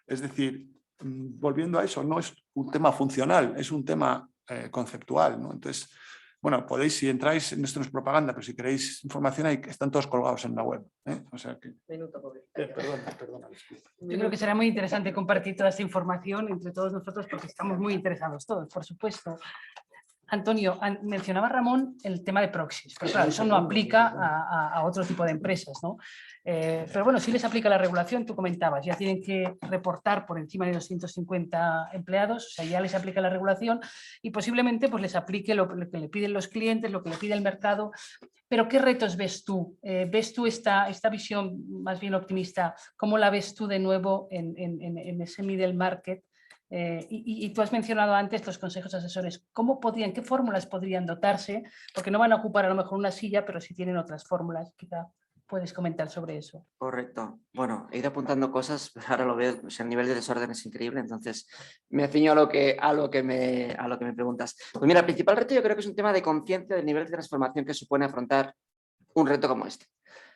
Es decir, volviendo a eso, no es un tema funcional, es un tema conceptual, ¿no? Entonces, bueno, podéis, si entráis, en esto no es propaganda, pero si queréis información, ahí están todos colgados en la web. O sea que... Perdona, disculpa. Yo creo que será muy interesante compartir toda esta información entre todos nosotros porque estamos muy interesados todos, por supuesto. Antonio, mencionaba Ramón el tema de proxies, pero claro, eso no aplica a otro tipo de empresas, ¿no? Pero bueno, sí les aplica la regulación, tú comentabas, ya tienen que reportar por encima de 250 empleados, o sea, ya les aplica la regulación y posiblemente pues les aplique lo que le piden los clientes, lo que le pide el mercado. Pero ¿qué retos ves tú? ¿Ves tú esta visión más bien optimista? ¿Cómo la ves tú de nuevo en ese middle market? Y tú has mencionado antes los consejos asesores. ¿Qué fórmulas podrían dotarse? Porque no van a ocupar a lo mejor una silla, pero sí tienen otras fórmulas. Quizá puedes comentar sobre eso. Correcto. Bueno, he ido apuntando cosas, pero ahora lo veo, o sea, el nivel de desorden es increíble, entonces me ciño a lo que me preguntas. Pues mira, el principal reto yo creo que es un tema de conciencia del nivel de transformación que supone afrontar un reto como este.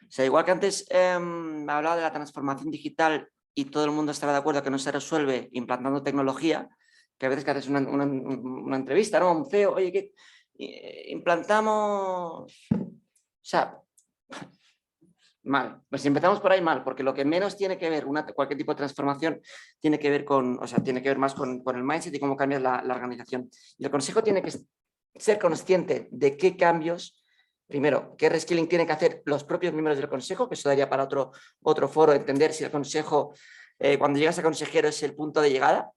O sea, igual que antes me hablaba de la transformación digital y todo el mundo estará de acuerdo que no se resuelve implantando tecnología, que a veces que haces una entrevista, ¿no? Un CEO, oye, ¿qué implantamos? O sea, mal. Pues si empezamos por ahí mal, porque lo que menos tiene que ver cualquier tipo de transformación tiene que ver tiene que ver más con el mindset y cómo cambias la organización. Y el consejo tiene que ser consciente de qué cambios. Primero, ¿qué reskilling tienen que hacer los propios miembros del consejo? Que eso daría para otro foro, entender si el consejo, cuando llegas a consejero, es el punto de llegada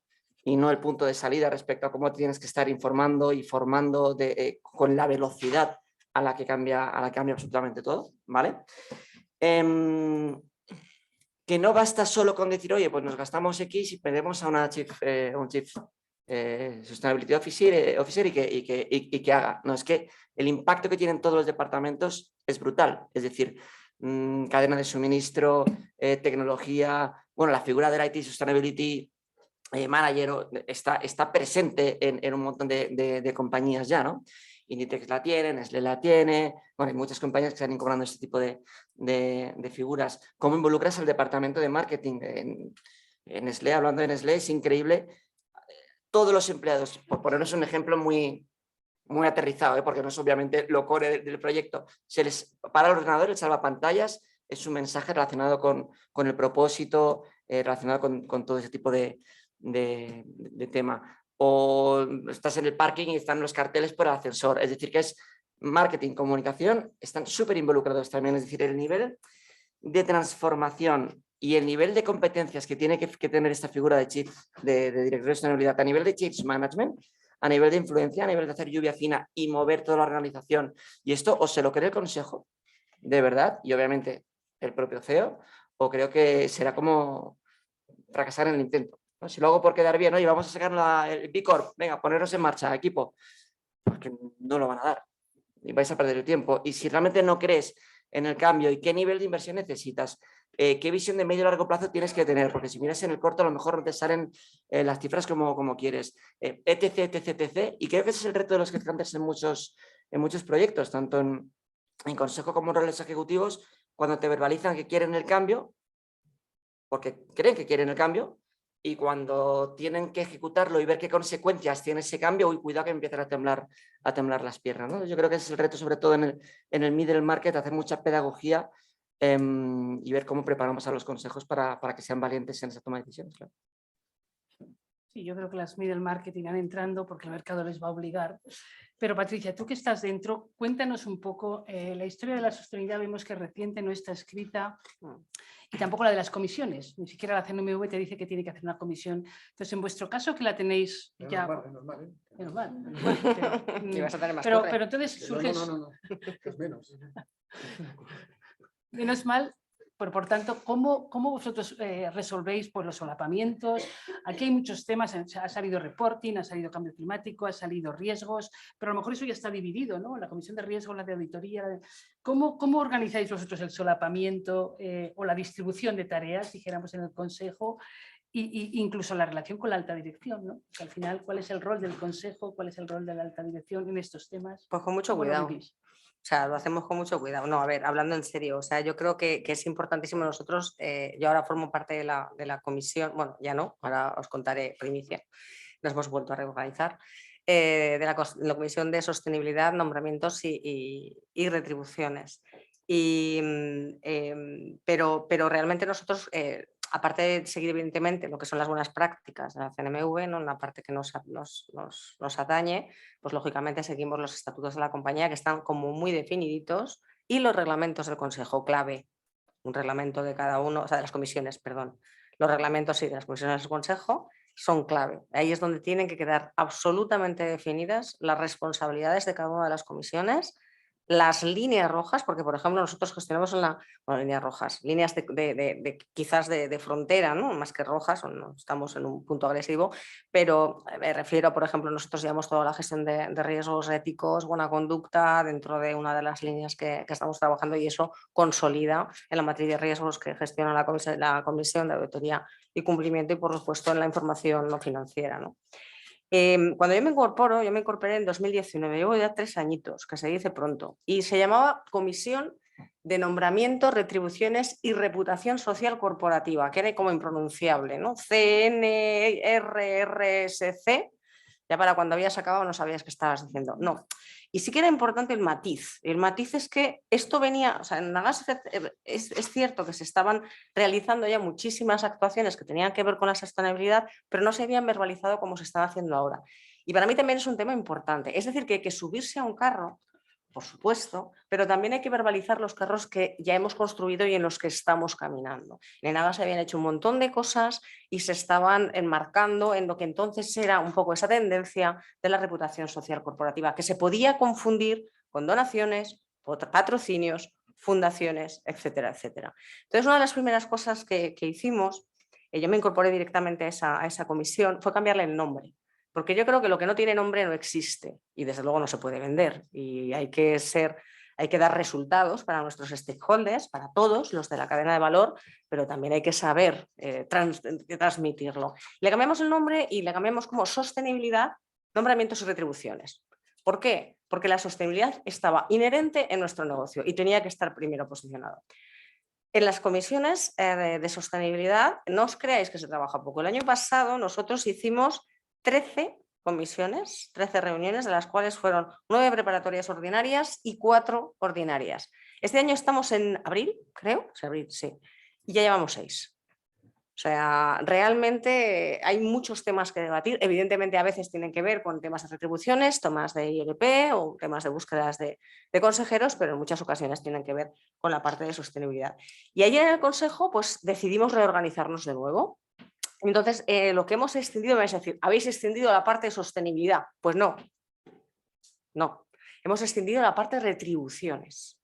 y no el punto de salida respecto a cómo tienes que estar informando y formando con la velocidad a la que cambia absolutamente todo, ¿vale? Que no basta solo con decir, oye, pues nos gastamos X y pedimos a un Chief Sustainability Officer y que haga. No, es que el impacto que tienen todos los departamentos es brutal. Es decir, cadena de suministro, tecnología, bueno, la figura del IT Sustainability Manager está presente en un montón de compañías ya, ¿no? Inditex la tiene, Nestlé la tiene, bueno, hay muchas compañías que están incorporando este tipo de figuras. ¿Cómo involucras al departamento de marketing? En Nestlé, hablando de Nestlé, es increíble. Todos los empleados, por ponernos un ejemplo muy muy aterrizado, porque no es obviamente lo core del proyecto. Se les para el ordenador, el salvapantallas es un mensaje relacionado con el propósito, relacionado con todo ese tipo de tema. O estás en el parking y están los carteles por el ascensor. Es decir, que es marketing, comunicación, están súper involucrados también. Es decir, el nivel de transformación y el nivel de competencias que tiene que tener esta figura de chief, de director de sostenibilidad, a nivel de change management, a nivel de influencia, a nivel de hacer lluvia fina y mover toda la organización. Y esto o se lo cree el consejo, de verdad, y obviamente el propio CEO, o creo que será como fracasar en el intento, ¿no? Si lo hago por quedar bien, oye, vamos a sacar el B Corp, venga, ponernos en marcha, equipo, porque no lo van a dar y vais a perder el tiempo. Y si realmente no crees en el cambio y qué nivel de inversión necesitas, qué visión de medio y largo plazo tienes que tener, porque si miras en el corto a lo mejor no te salen las cifras como quieres, etc, etc, etc. Y creo que ese es el reto de los headhunters en muchos proyectos, tanto en consejo como en roles ejecutivos, cuando te verbalizan que quieren el cambio, porque creen que quieren el cambio, y cuando tienen que ejecutarlo y ver qué consecuencias tiene ese cambio, uy, cuidado que empiezan a temblar las piernas, ¿no? Yo creo que ese es el reto, sobre todo en el middle market, hacer mucha pedagogía y ver cómo preparamos a los consejos para que sean valientes en esa toma de decisiones. Claro. Sí, yo creo que las middle market irán entrando porque el mercado les va a obligar. Pero Patricia, tú que estás dentro, cuéntanos un poco, la historia de la sostenibilidad vemos que reciente no está escrita y tampoco la de las comisiones, ni siquiera la CNMV te dice que tiene que hacer una comisión. Entonces, en vuestro caso que la tenéis ya... Menos mal. Pero entonces surge... No, es menos. Menos mal. Pero, por tanto, ¿cómo vosotros resolvéis pues, los solapamientos? Aquí hay muchos temas, ha salido reporting, ha salido cambio climático, ha salido riesgos, pero a lo mejor eso ya está dividido, ¿no? La comisión de riesgos, la de auditoría. ¿Cómo organizáis vosotros el solapamiento o la distribución de tareas, dijéramos, en el consejo? Y incluso la relación con la alta dirección, ¿no? Que al final, ¿cuál es el rol del consejo? ¿Cuál es el rol de la alta dirección en estos temas? Pues con mucho cuidado. O sea, lo hacemos con mucho cuidado. No, a ver, hablando en serio, o sea, yo creo que es importantísimo nosotros, yo ahora formo parte de la comisión, bueno, ya no, ahora os contaré primicia, nos hemos vuelto a reorganizar, de la comisión de sostenibilidad, nombramientos y retribuciones. Pero realmente nosotros, aparte de seguir evidentemente lo que son las buenas prácticas de la CNMV, ¿no? En la parte que nos atañe, pues lógicamente seguimos los estatutos de la compañía que están como muy definiditos y los reglamentos del Consejo, clave, un reglamento de cada uno, o sea, de las comisiones, perdón. Los reglamentos de las comisiones del Consejo son clave. Ahí es donde tienen que quedar absolutamente definidas las responsabilidades de cada una de las comisiones, las líneas rojas, porque por ejemplo nosotros gestionamos líneas rojas, líneas quizás de frontera, ¿no? Más que rojas, no estamos en un punto agresivo, pero me refiero, por ejemplo, nosotros llevamos toda la gestión de riesgos éticos, buena conducta dentro de una de las líneas que estamos trabajando, y eso consolida en la matriz de riesgos que gestiona la Comisión de Auditoría y Cumplimiento, y por supuesto en la información no financiera, ¿no? Cuando yo me incorporé en 2019, llevo ya 3 añitos, que se dice pronto, y se llamaba Comisión de Nombramiento, Retribuciones y Reputación Social Corporativa, que era como impronunciable, ¿no? CNRRSC, ya para cuando habías acabado no sabías qué estabas diciendo. No. Y sí que era importante el matiz. El matiz es que esto venía, o sea, en Nagas es cierto que se estaban realizando ya muchísimas actuaciones que tenían que ver con la sostenibilidad, pero no se habían verbalizado como se estaba haciendo ahora. Y para mí también es un tema importante. Es decir, que hay que subirse a un carro, por supuesto, pero también hay que verbalizar los carros que ya hemos construido y en los que estamos caminando. En Nagas se habían hecho un montón de cosas y se estaban enmarcando en lo que entonces era un poco esa tendencia de la reputación social corporativa, que se podía confundir con donaciones, patrocinios, fundaciones, etcétera, etcétera. Entonces, una de las primeras cosas que hicimos, yo me incorporé directamente a esa comisión, fue cambiarle el nombre. Porque yo creo que lo que no tiene nombre no existe y desde luego no se puede vender, y hay que dar resultados para nuestros stakeholders, para todos los de la cadena de valor, pero también hay que saber transmitirlo. Le cambiamos el nombre y le cambiamos como sostenibilidad, nombramientos y retribuciones. ¿Por qué? Porque la sostenibilidad estaba inherente en nuestro negocio y tenía que estar primero posicionado. En las comisiones de sostenibilidad, no os creáis que se trabaja poco. El año pasado nosotros hicimos 13 comisiones, 13 reuniones, de las cuales fueron 9 preparatorias ordinarias y 4 ordinarias. Este año estamos en abril, creo, sí, abril, sí, y ya llevamos 6. O sea, realmente hay muchos temas que debatir. Evidentemente, a veces tienen que ver con temas de retribuciones, temas de ILP o temas de búsquedas de consejeros, pero en muchas ocasiones tienen que ver con la parte de sostenibilidad. Y ayer en el Consejo pues, decidimos reorganizarnos de nuevo. Entonces, lo que hemos extendido, me vais a decir, ¿habéis extendido la parte de sostenibilidad? Pues no, no. Hemos extendido la parte de retribuciones.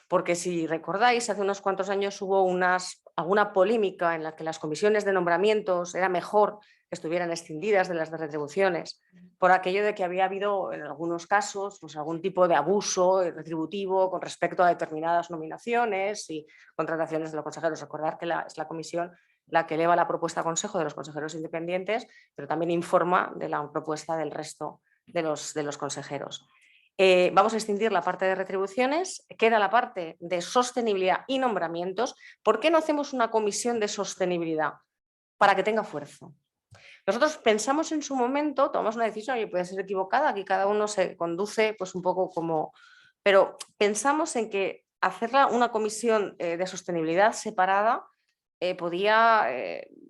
Porque si recordáis, hace unos cuantos años hubo alguna polémica en la que las comisiones de nombramientos era mejor que estuvieran escindidas de las de retribuciones, por aquello de que había habido en algunos casos pues, algún tipo de abuso retributivo con respecto a determinadas nominaciones y contrataciones de los consejeros. Recordar que es la comisión la que eleva la propuesta a consejo de los consejeros independientes, pero también informa de la propuesta del resto de los consejeros. Vamos a extinguir la parte de retribuciones, queda la parte de sostenibilidad y nombramientos. ¿Por qué no hacemos una comisión de sostenibilidad? Para que tenga fuerza. Nosotros pensamos en su momento, tomamos una decisión y puede ser equivocada, aquí cada uno se conduce pues un poco como... Pero pensamos en que hacerla una comisión de sostenibilidad separada podía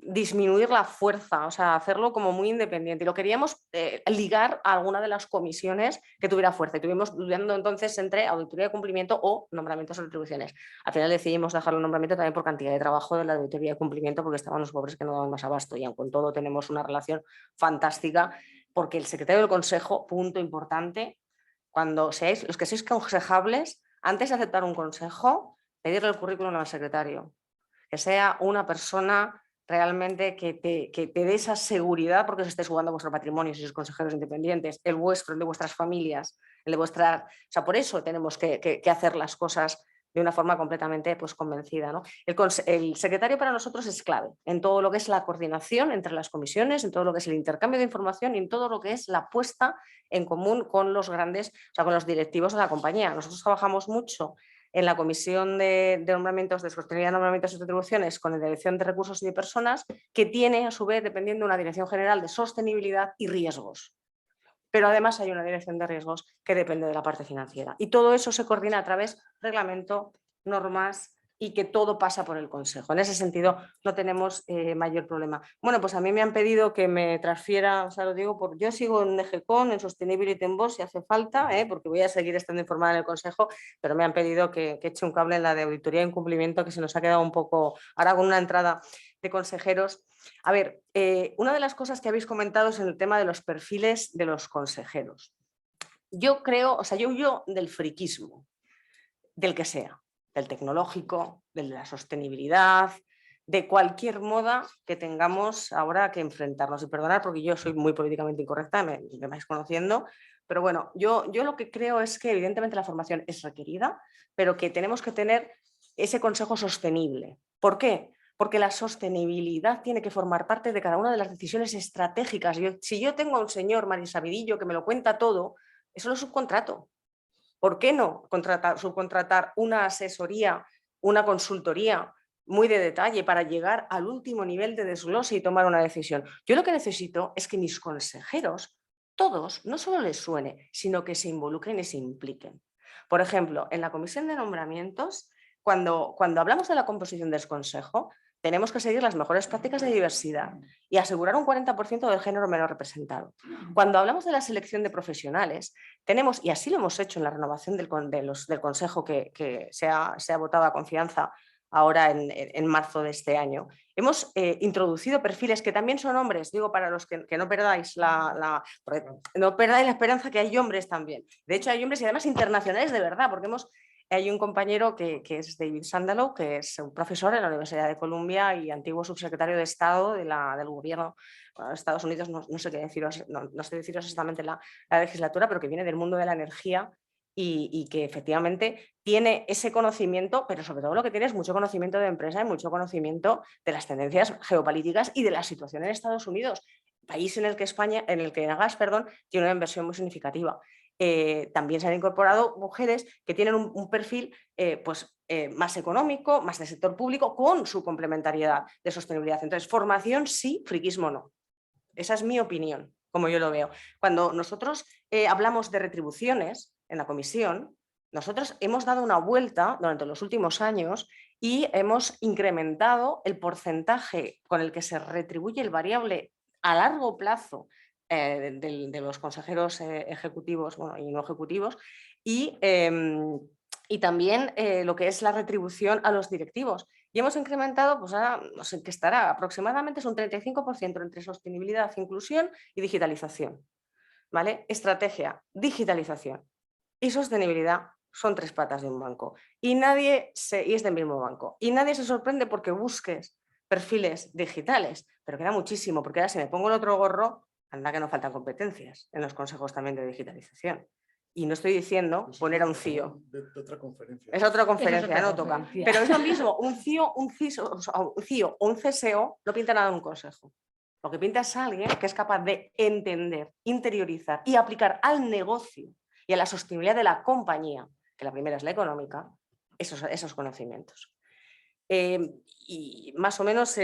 disminuir la fuerza, o sea, hacerlo como muy independiente. Y lo queríamos ligar a alguna de las comisiones que tuviera fuerza. Y estuvimos dudando entonces entre auditoría de cumplimiento o nombramientos o retribuciones. Al final decidimos dejarlo en nombramiento también por cantidad de trabajo de la auditoría de cumplimiento, porque estaban los pobres que no daban más abasto. Y aun con todo tenemos una relación fantástica, porque el secretario del Consejo, punto importante, cuando seáis, los que sois aconsejables, antes de aceptar un consejo, pedirle el currículum al secretario. Que sea una persona realmente que te dé esa seguridad porque os estáis jugando vuestro patrimonio, si sois consejeros independientes, el vuestro, el de vuestras familias, el de vuestras... O sea, por eso tenemos que hacer las cosas de una forma completamente pues, convencida, ¿no? El secretario para nosotros es clave en todo lo que es la coordinación entre las comisiones, en todo lo que es el intercambio de información y en todo lo que es la puesta en común con los grandes, o sea, con los directivos de la compañía. Nosotros trabajamos mucho en la Comisión de Nombramientos, de Sostenibilidad, Nombramientos y Retribuciones con la Dirección de Recursos y de Personas, que tiene a su vez dependiendo una Dirección General de Sostenibilidad y Riesgos. Pero además hay una Dirección de Riesgos que depende de la parte financiera. Y todo eso se coordina a través de reglamento, normas y que todo pasa por el Consejo. En ese sentido no tenemos mayor problema. Bueno, pues a mí me han pedido que me transfiera, o sea, lo digo, yo sigo en GECON, en Sustainability en Board si hace falta, porque voy a seguir estando informada en el Consejo, pero me han pedido que eche un cable en la de auditoría de incumplimiento que se nos ha quedado un poco, ahora con una entrada de consejeros. A ver, una de las cosas que habéis comentado es en el tema de los perfiles de los consejeros. Yo creo, o sea, yo huyo del friquismo, del que sea, del tecnológico, del de la sostenibilidad, de cualquier moda que tengamos ahora que enfrentarnos. Y perdonad porque yo soy muy políticamente incorrecta, me vais conociendo, pero bueno, yo lo que creo es que evidentemente la formación es requerida, pero que tenemos que tener ese consejo sostenible. ¿Por qué? Porque la sostenibilidad tiene que formar parte de cada una de las decisiones estratégicas. Si yo tengo a un señor Marisabidillo que me lo cuenta todo, eso lo subcontrato. ¿Por qué no subcontratar una asesoría, una consultoría muy de detalle para llegar al último nivel de desglose y tomar una decisión? Yo lo que necesito es que mis consejeros, todos, no solo les suene, sino que se involucren y se impliquen. Por ejemplo, en la comisión de nombramientos, cuando hablamos de la composición del consejo, tenemos que seguir las mejores prácticas de diversidad y asegurar un 40% del género menos representado. Cuando hablamos de la selección de profesionales, tenemos, y así lo hemos hecho en la renovación del Consejo que se ha votado a confianza ahora en marzo de este año, hemos introducido perfiles que también son hombres, digo para los que no perdáis no perdáis la esperanza que hay hombres también. De hecho hay hombres y además internacionales de verdad, porque hay un compañero que es David Sandalow, que es un profesor en la Universidad de Columbia y antiguo subsecretario de Estado del gobierno de Estados Unidos, no sé qué deciros, no sé deciros exactamente la legislatura, pero que viene del mundo de la energía y que efectivamente tiene ese conocimiento, pero sobre todo lo que tiene es mucho conocimiento de empresa y mucho conocimiento de las tendencias geopolíticas y de la situación en Estados Unidos, país en el que Gas tiene una inversión muy significativa. También se han incorporado mujeres que tienen un perfil más económico, más del sector público, con su complementariedad de sostenibilidad. Entonces, formación sí, friquismo no. Esa es mi opinión como yo lo veo. Cuando nosotros hablamos de retribuciones en la comisión, nosotros hemos dado una vuelta durante los últimos años y hemos incrementado el porcentaje con el que se retribuye el variable a largo plazo de los consejeros ejecutivos, bueno, y no ejecutivos, y también lo que es la retribución a los directivos. Y hemos incrementado, pues ahora no sé qué estará, aproximadamente es un 35% entre sostenibilidad, inclusión y digitalización. ¿Vale? Estrategia, digitalización y sostenibilidad son 3 patas de un banco. Y es del mismo banco. Y nadie se sorprende porque busques perfiles digitales, pero queda muchísimo, porque ahora si me pongo el otro gorro, anda que no faltan competencias en los consejos también de digitalización. Y no estoy diciendo poner a un CIO. De otra conferencia. Es otra conferencia, otra no toca. conferencia. Pero es lo mismo, un CIO, un CIO o un CSO no pinta nada en un consejo. Lo que pinta es alguien que es capaz de entender, interiorizar y aplicar al negocio y a la sostenibilidad de la compañía, que la primera es la económica, esos conocimientos. Y más o menos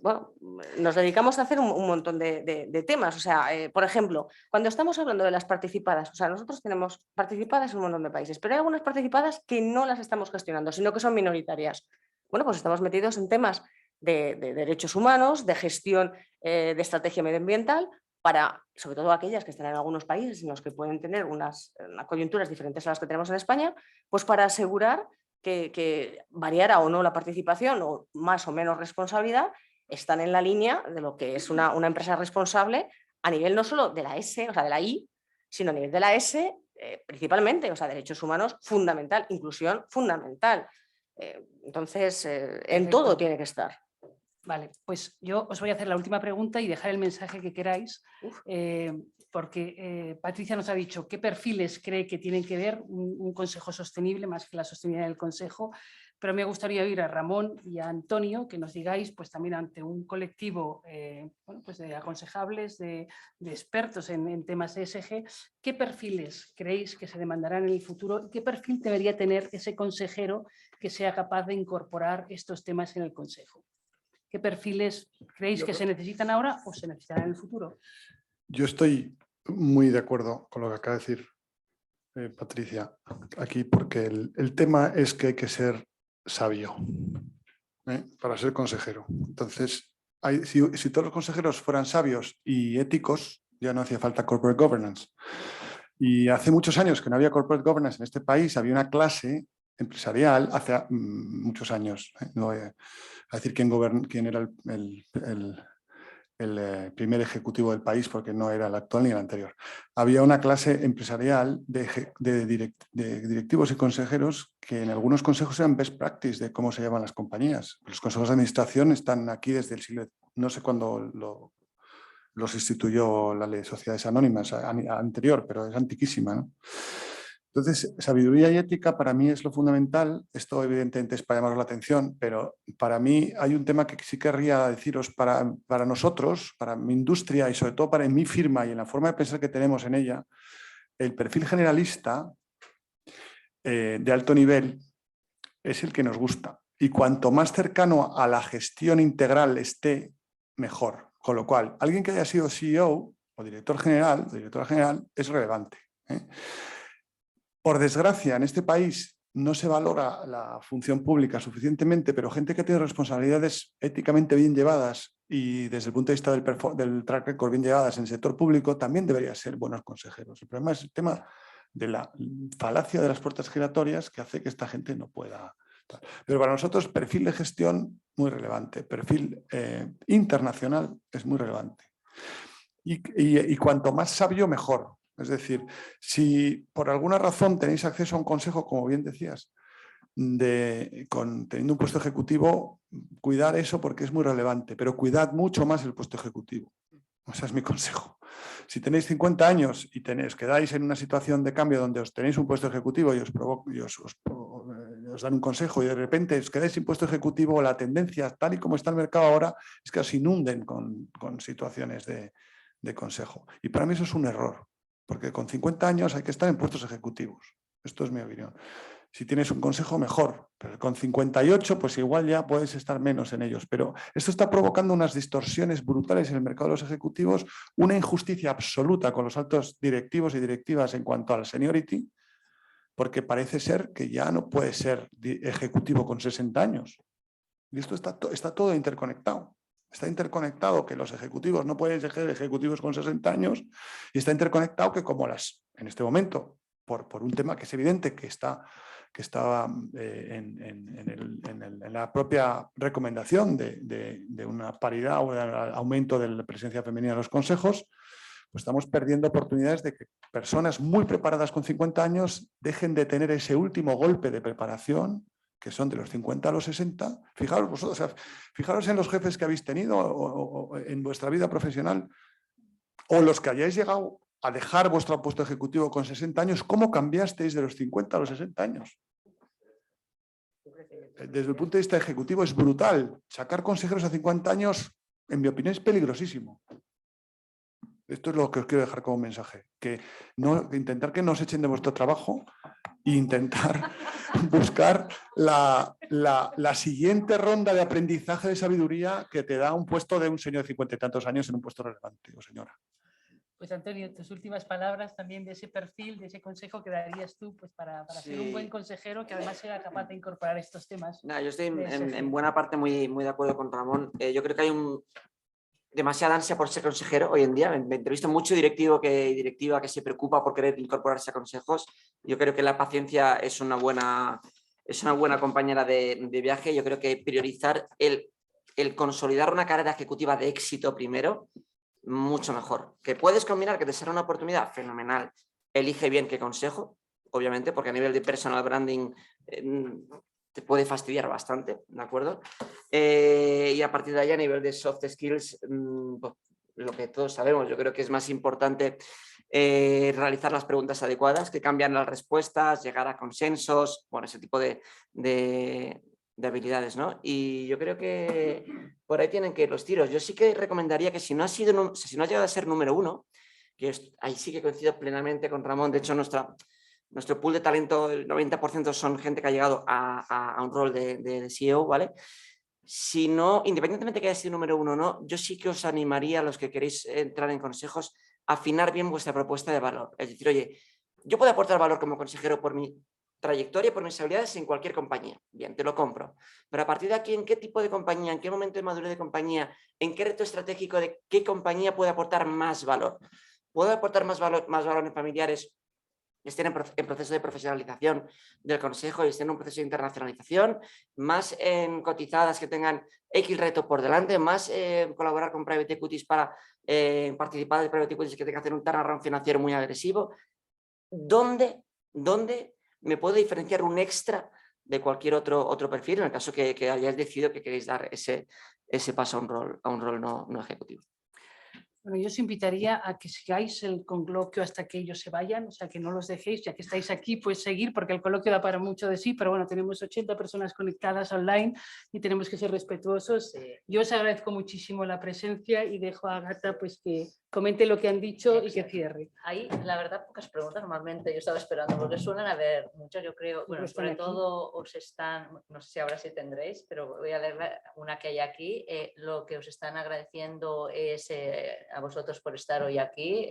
bueno, nos dedicamos a hacer un montón de temas. O sea, por ejemplo, cuando estamos hablando de las participadas, o sea, nosotros tenemos participadas en un montón de países, pero hay algunas participadas que no las estamos gestionando, sino que son minoritarias. Bueno, pues estamos metidos en temas de derechos humanos, de gestión de estrategia medioambiental, para, sobre todo aquellas que están en algunos países en los que pueden tener unas coyunturas diferentes a las que tenemos en España, pues para asegurar que variara o no la participación o más o menos responsabilidad, están en la línea de lo que es una empresa responsable a nivel no solo de la S, o sea, de la I, sino a nivel de la S principalmente, o sea, derechos humanos fundamental, inclusión fundamental. Entonces, en todo tiene que estar. Vale, pues yo os voy a hacer la última pregunta y dejar el mensaje que queráis, porque Patricia nos ha dicho qué perfiles cree que tienen que ver un consejo sostenible más que la sostenibilidad del consejo, pero me gustaría oír a Ramón y a Antonio que nos digáis, pues también ante un colectivo bueno, pues de aconsejables, de expertos en temas ESG, qué perfiles creéis que se demandarán en el futuro y qué perfil debería tener ese consejero que sea capaz de incorporar estos temas en el consejo. ¿Qué perfiles creéis que se necesitan ahora o se necesitarán en el futuro? Yo estoy muy de acuerdo con lo que acaba de decir Patricia aquí, porque el tema es que hay que ser sabio para ser consejero. Entonces, si todos los consejeros fueran sabios y éticos, ya no hacía falta corporate governance. Y hace muchos años que no había corporate governance en este país, había una clase empresarial, hace muchos años, no voy a decir quién era el primer ejecutivo del país, porque no era el actual ni el anterior. Había una clase empresarial de directivos y consejeros que en algunos consejos eran best practice de cómo se llaman las compañías. Los consejos de administración están aquí desde el siglo, no sé cuándo los instituyó la ley de sociedades anónimas anterior, pero es antiquísima, ¿no? Entonces, sabiduría y ética para mí es lo fundamental. Esto evidentemente es para llamaros la atención, pero para mí hay un tema que sí querría deciros para nosotros, para mi industria y sobre todo para mi firma y en la forma de pensar que tenemos en ella, el perfil generalista de alto nivel es el que nos gusta. Y cuanto más cercano a la gestión integral esté, mejor. Con lo cual, alguien que haya sido CEO o directora general es relevante. Por desgracia, en este país no se valora la función pública suficientemente, pero gente que tiene responsabilidades éticamente bien llevadas y desde el punto de vista del track record bien llevadas en el sector público también debería ser buenos consejeros. El problema es el tema de la falacia de las puertas giratorias que hace que esta gente no pueda. Pero para nosotros perfil de gestión muy relevante, perfil internacional es muy relevante. Y cuanto más sabio, mejor. Es decir, si por alguna razón tenéis acceso a un consejo, como bien decías, teniendo un puesto ejecutivo, cuidar eso porque es muy relevante, pero cuidad mucho más el puesto ejecutivo. Ese es mi consejo. Si tenéis 50 años y os quedáis en una situación de cambio donde os tenéis un puesto ejecutivo y os dan un consejo y de repente os quedáis sin puesto ejecutivo, la tendencia, tal y como está el mercado ahora, es que os inunden con situaciones de consejo. Y para mí eso es un error. Porque con 50 años hay que estar en puestos ejecutivos. Esto es mi opinión. Si tienes un consejo, mejor. Pero con 58, pues igual ya puedes estar menos en ellos. Pero esto está provocando unas distorsiones brutales en el mercado de los ejecutivos, una injusticia absoluta con los altos directivos y directivas en cuanto al seniority, porque parece ser que ya no puedes ser ejecutivo con 60 años. Y esto está todo interconectado. Está interconectado que los ejecutivos no pueden ser ejecutivos con 60 años y está interconectado que en este momento, por un tema que es evidente que estaba en la propia recomendación de una paridad o de aumento de la presencia femenina en los consejos, pues estamos perdiendo oportunidades de que personas muy preparadas con 50 años dejen de tener ese último golpe de preparación, que son de los 50 a los 60. Fijaros vosotros, o sea, fijaros en los jefes que habéis tenido o en vuestra vida profesional, o los que hayáis llegado a dejar vuestro puesto ejecutivo con 60 años, ¿cómo cambiasteis de los 50 a los 60 años? Desde el punto de vista ejecutivo es brutal. Sacar consejeros a 50 años, en mi opinión, es peligrosísimo. Esto es lo que os quiero dejar como mensaje. Intentar que no os echen de vuestro trabajo e intentar buscar la siguiente ronda de aprendizaje de sabiduría que te da un puesto de un señor de 50 y tantos años en un puesto relevante, o señora. Pues Antonio, tus últimas palabras también de ese perfil, de ese consejo que darías tú pues, para ser un buen consejero que además sea capaz de incorporar estos temas. Yo estoy en buena parte muy de acuerdo con Ramón. Yo creo que hay demasiada ansia por ser consejero hoy en día. Me entrevisto mucho directivo y directiva que se preocupa por querer incorporarse a consejos. Yo creo que la paciencia es una buena compañera de viaje. Yo creo que priorizar el consolidar una carrera ejecutiva de éxito primero, mucho mejor. Que puedes combinar, que te será una oportunidad, fenomenal. Elige bien qué consejo, obviamente, porque a nivel de personal branding te puede fastidiar bastante, ¿de acuerdo? Y a partir de ahí, a nivel de soft skills, pues, lo que todos sabemos, yo creo que es más importante realizar las preguntas adecuadas, que cambian las respuestas, llegar a consensos, bueno, ese tipo de habilidades, ¿no? Y yo creo que por ahí tienen que ir los tiros. Yo sí que recomendaría que si no has llegado a ser número uno, que ahí sí que coincido plenamente con Ramón, de hecho nuestro pool de talento, el 90% son gente que ha llegado a un rol de CEO, ¿vale? Si no, independientemente de que haya sido número uno o no, yo sí que os animaría a los que queréis entrar en consejos a afinar bien vuestra propuesta de valor. Es decir, oye, yo puedo aportar valor como consejero por mi trayectoria, por mis habilidades en cualquier compañía. Bien, te lo compro. Pero a partir de aquí, ¿en qué tipo de compañía, en qué momento de madurez de compañía, en qué reto estratégico de qué compañía puede aportar más valor? ¿Puedo aportar más valor en familiares que estén en proceso de profesionalización del consejo y estén en un proceso de internacionalización, más en cotizadas que tengan X reto por delante, más colaborar con private equities para participar de private equities que tengan que hacer un turnaround financiero muy agresivo? ¿Dónde me puedo diferenciar un extra de cualquier otro perfil en el caso que hayáis decidido que queréis dar ese paso a un rol no ejecutivo? Bueno, yo os invitaría a que sigáis el coloquio hasta que ellos se vayan, o sea, que no los dejéis, ya que estáis aquí, pues seguir, porque el coloquio da para mucho de sí, pero bueno, tenemos 80 personas conectadas online y tenemos que ser respetuosos. Yo os agradezco muchísimo la presencia y dejo a Agata pues que comente lo que han dicho y que cierre. Hay, la verdad, pocas preguntas normalmente. Yo estaba esperando, porque suelen haber muchas, yo creo. Bueno, sobre todo os están, no sé si ahora sí tendréis, pero voy a leer una que hay aquí. Lo que os están agradeciendo es a vosotros por estar hoy aquí.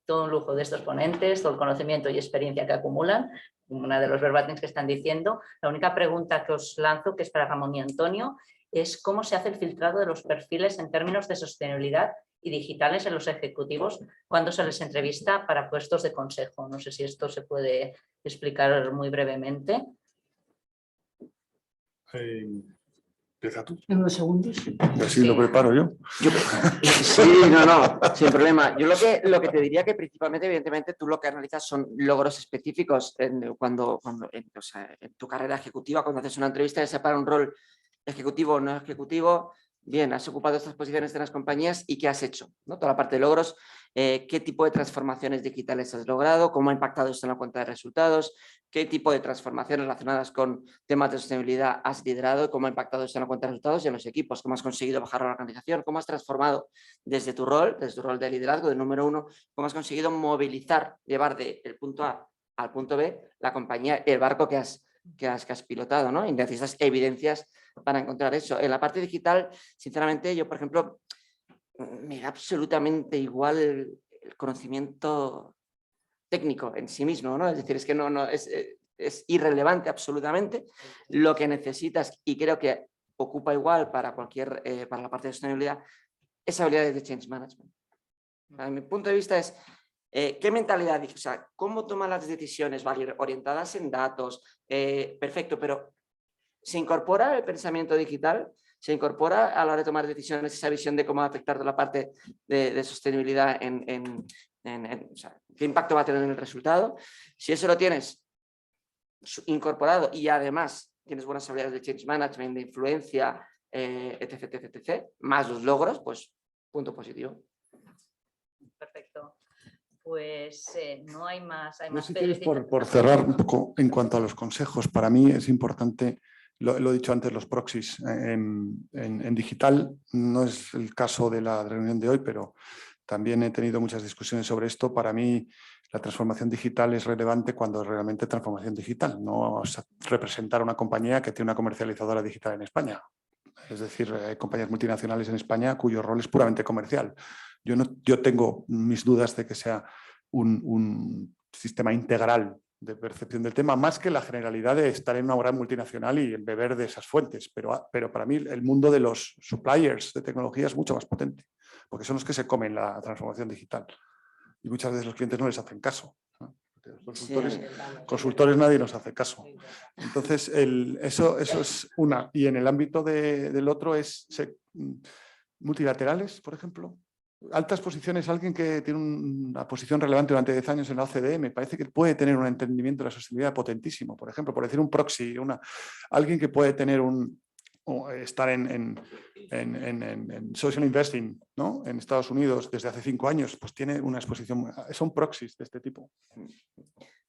Todo un lujo de estos ponentes, todo el conocimiento y experiencia que acumulan. Una de los verbatins que están diciendo. La única pregunta que os lanzo, que es para Ramón y Antonio, es cómo se hace el filtrado de los perfiles en términos de sostenibilidad y digitales en los ejecutivos cuando se les entrevista para puestos de consejo. No sé si esto se puede explicar muy brevemente. Empieza tú. En unos segundos. Así lo preparo yo. Sí, no, sin problema. Yo lo que te diría que principalmente, evidentemente, tú lo que analizas son logros específicos en tu carrera ejecutiva, cuando haces una entrevista, ya sea para un rol ejecutivo o no ejecutivo. Bien, has ocupado estas posiciones en las compañías y ¿qué has hecho? ¿No? Toda la parte de logros, qué tipo de transformaciones digitales has logrado, cómo ha impactado esto en la cuenta de resultados, qué tipo de transformaciones relacionadas con temas de sostenibilidad has liderado, cómo ha impactado esto en la cuenta de resultados y en los equipos, cómo has conseguido bajar la organización, cómo has transformado desde tu rol de liderazgo, de número uno, cómo has conseguido movilizar, llevar del punto A al punto B, la compañía, el barco que has pilotado, ¿no? Y necesitas evidencias para encontrar eso. En la parte digital, sinceramente, yo, por ejemplo, me da absolutamente igual el conocimiento técnico en sí mismo, ¿no? Es decir, es que es irrelevante absolutamente. Lo que necesitas, y creo que ocupa igual para cualquier, para la parte de sostenibilidad, es habilidades de change management. A mi punto de vista es qué mentalidad, o sea, cómo toman las decisiones, ¿vale? Orientadas en datos, perfecto, pero se incorpora el pensamiento digital, se incorpora a la hora de tomar decisiones esa visión de cómo va a afectar toda la parte de sostenibilidad o sea, qué impacto va a tener en el resultado. Si eso lo tienes incorporado y además tienes buenas habilidades de change management, de influencia, etc., más los logros, pues punto positivo. Perfecto. Pues no hay más. No, si quieres, por cerrar un poco en cuanto a los consejos, para mí es importante, lo he dicho antes, los proxies en digital. No es el caso de la reunión de hoy, pero también he tenido muchas discusiones sobre esto. Para mí la transformación digital es relevante cuando es realmente transformación digital, no representar una compañía que tiene una comercializadora digital en España. Es decir, hay compañías multinacionales en España cuyo rol es puramente comercial. Yo tengo mis dudas de que sea un sistema integral de percepción del tema, más que la generalidad de estar en una gran multinacional y beber de esas fuentes. Pero para mí el mundo de los suppliers de tecnología es mucho más potente, porque son los que se comen la transformación digital. Y muchas veces los clientes no les hacen caso, ¿no? Consultores nadie nos hace caso. Entonces, eso es una. Y en el ámbito del otro es multilaterales, por ejemplo. Altas posiciones, alguien que tiene una posición relevante durante 10 años en la OCDE, me parece que puede tener un entendimiento de la sostenibilidad potentísimo. Por ejemplo, por decir un proxy, alguien que puede tener estar en social investing, ¿no? En Estados Unidos desde hace 5 años, pues tiene una exposición, son proxies de este tipo.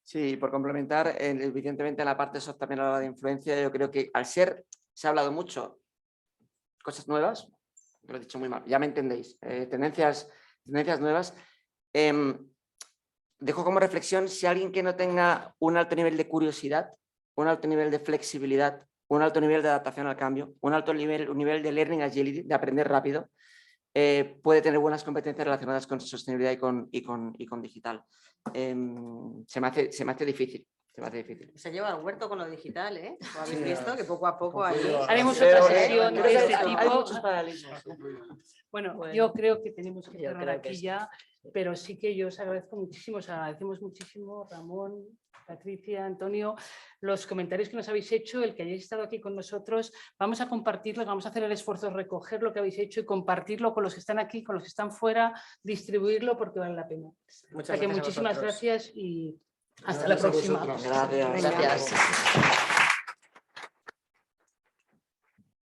Sí, por complementar, evidentemente en la parte soft también a la hora de influencia, yo creo que se ha hablado mucho, cosas nuevas, lo he dicho muy mal, ya me entendéis, tendencias nuevas. Dejo como reflexión, si alguien que no tenga un alto nivel de curiosidad, un alto nivel de flexibilidad, un alto nivel de adaptación al cambio, un nivel de learning agility, de aprender rápido, puede tener buenas competencias relacionadas con sostenibilidad y con digital. Se me hace difícil. Se lleva al huerto con lo digital, ¿eh? ¿Lo habéis visto? Que poco a poco ahí... Haremos otra sesión de este Hay tipo. muchos paralelismos. Bueno, yo creo que tenemos que cerrar creo que aquí sí. ya, pero sí que yo os agradezco muchísimo, os agradecemos muchísimo, Ramón, Patricia, Antonio, los comentarios que nos habéis hecho, el que hayáis estado aquí con nosotros. Vamos a compartirlo, vamos a hacer el esfuerzo de recoger lo que habéis hecho y compartirlo con los que están aquí, con los que están fuera, distribuirlo porque vale la pena. Muchas O sea que gracias a muchísimas vosotros. gracias y hasta la próxima. Gracias. Gracias.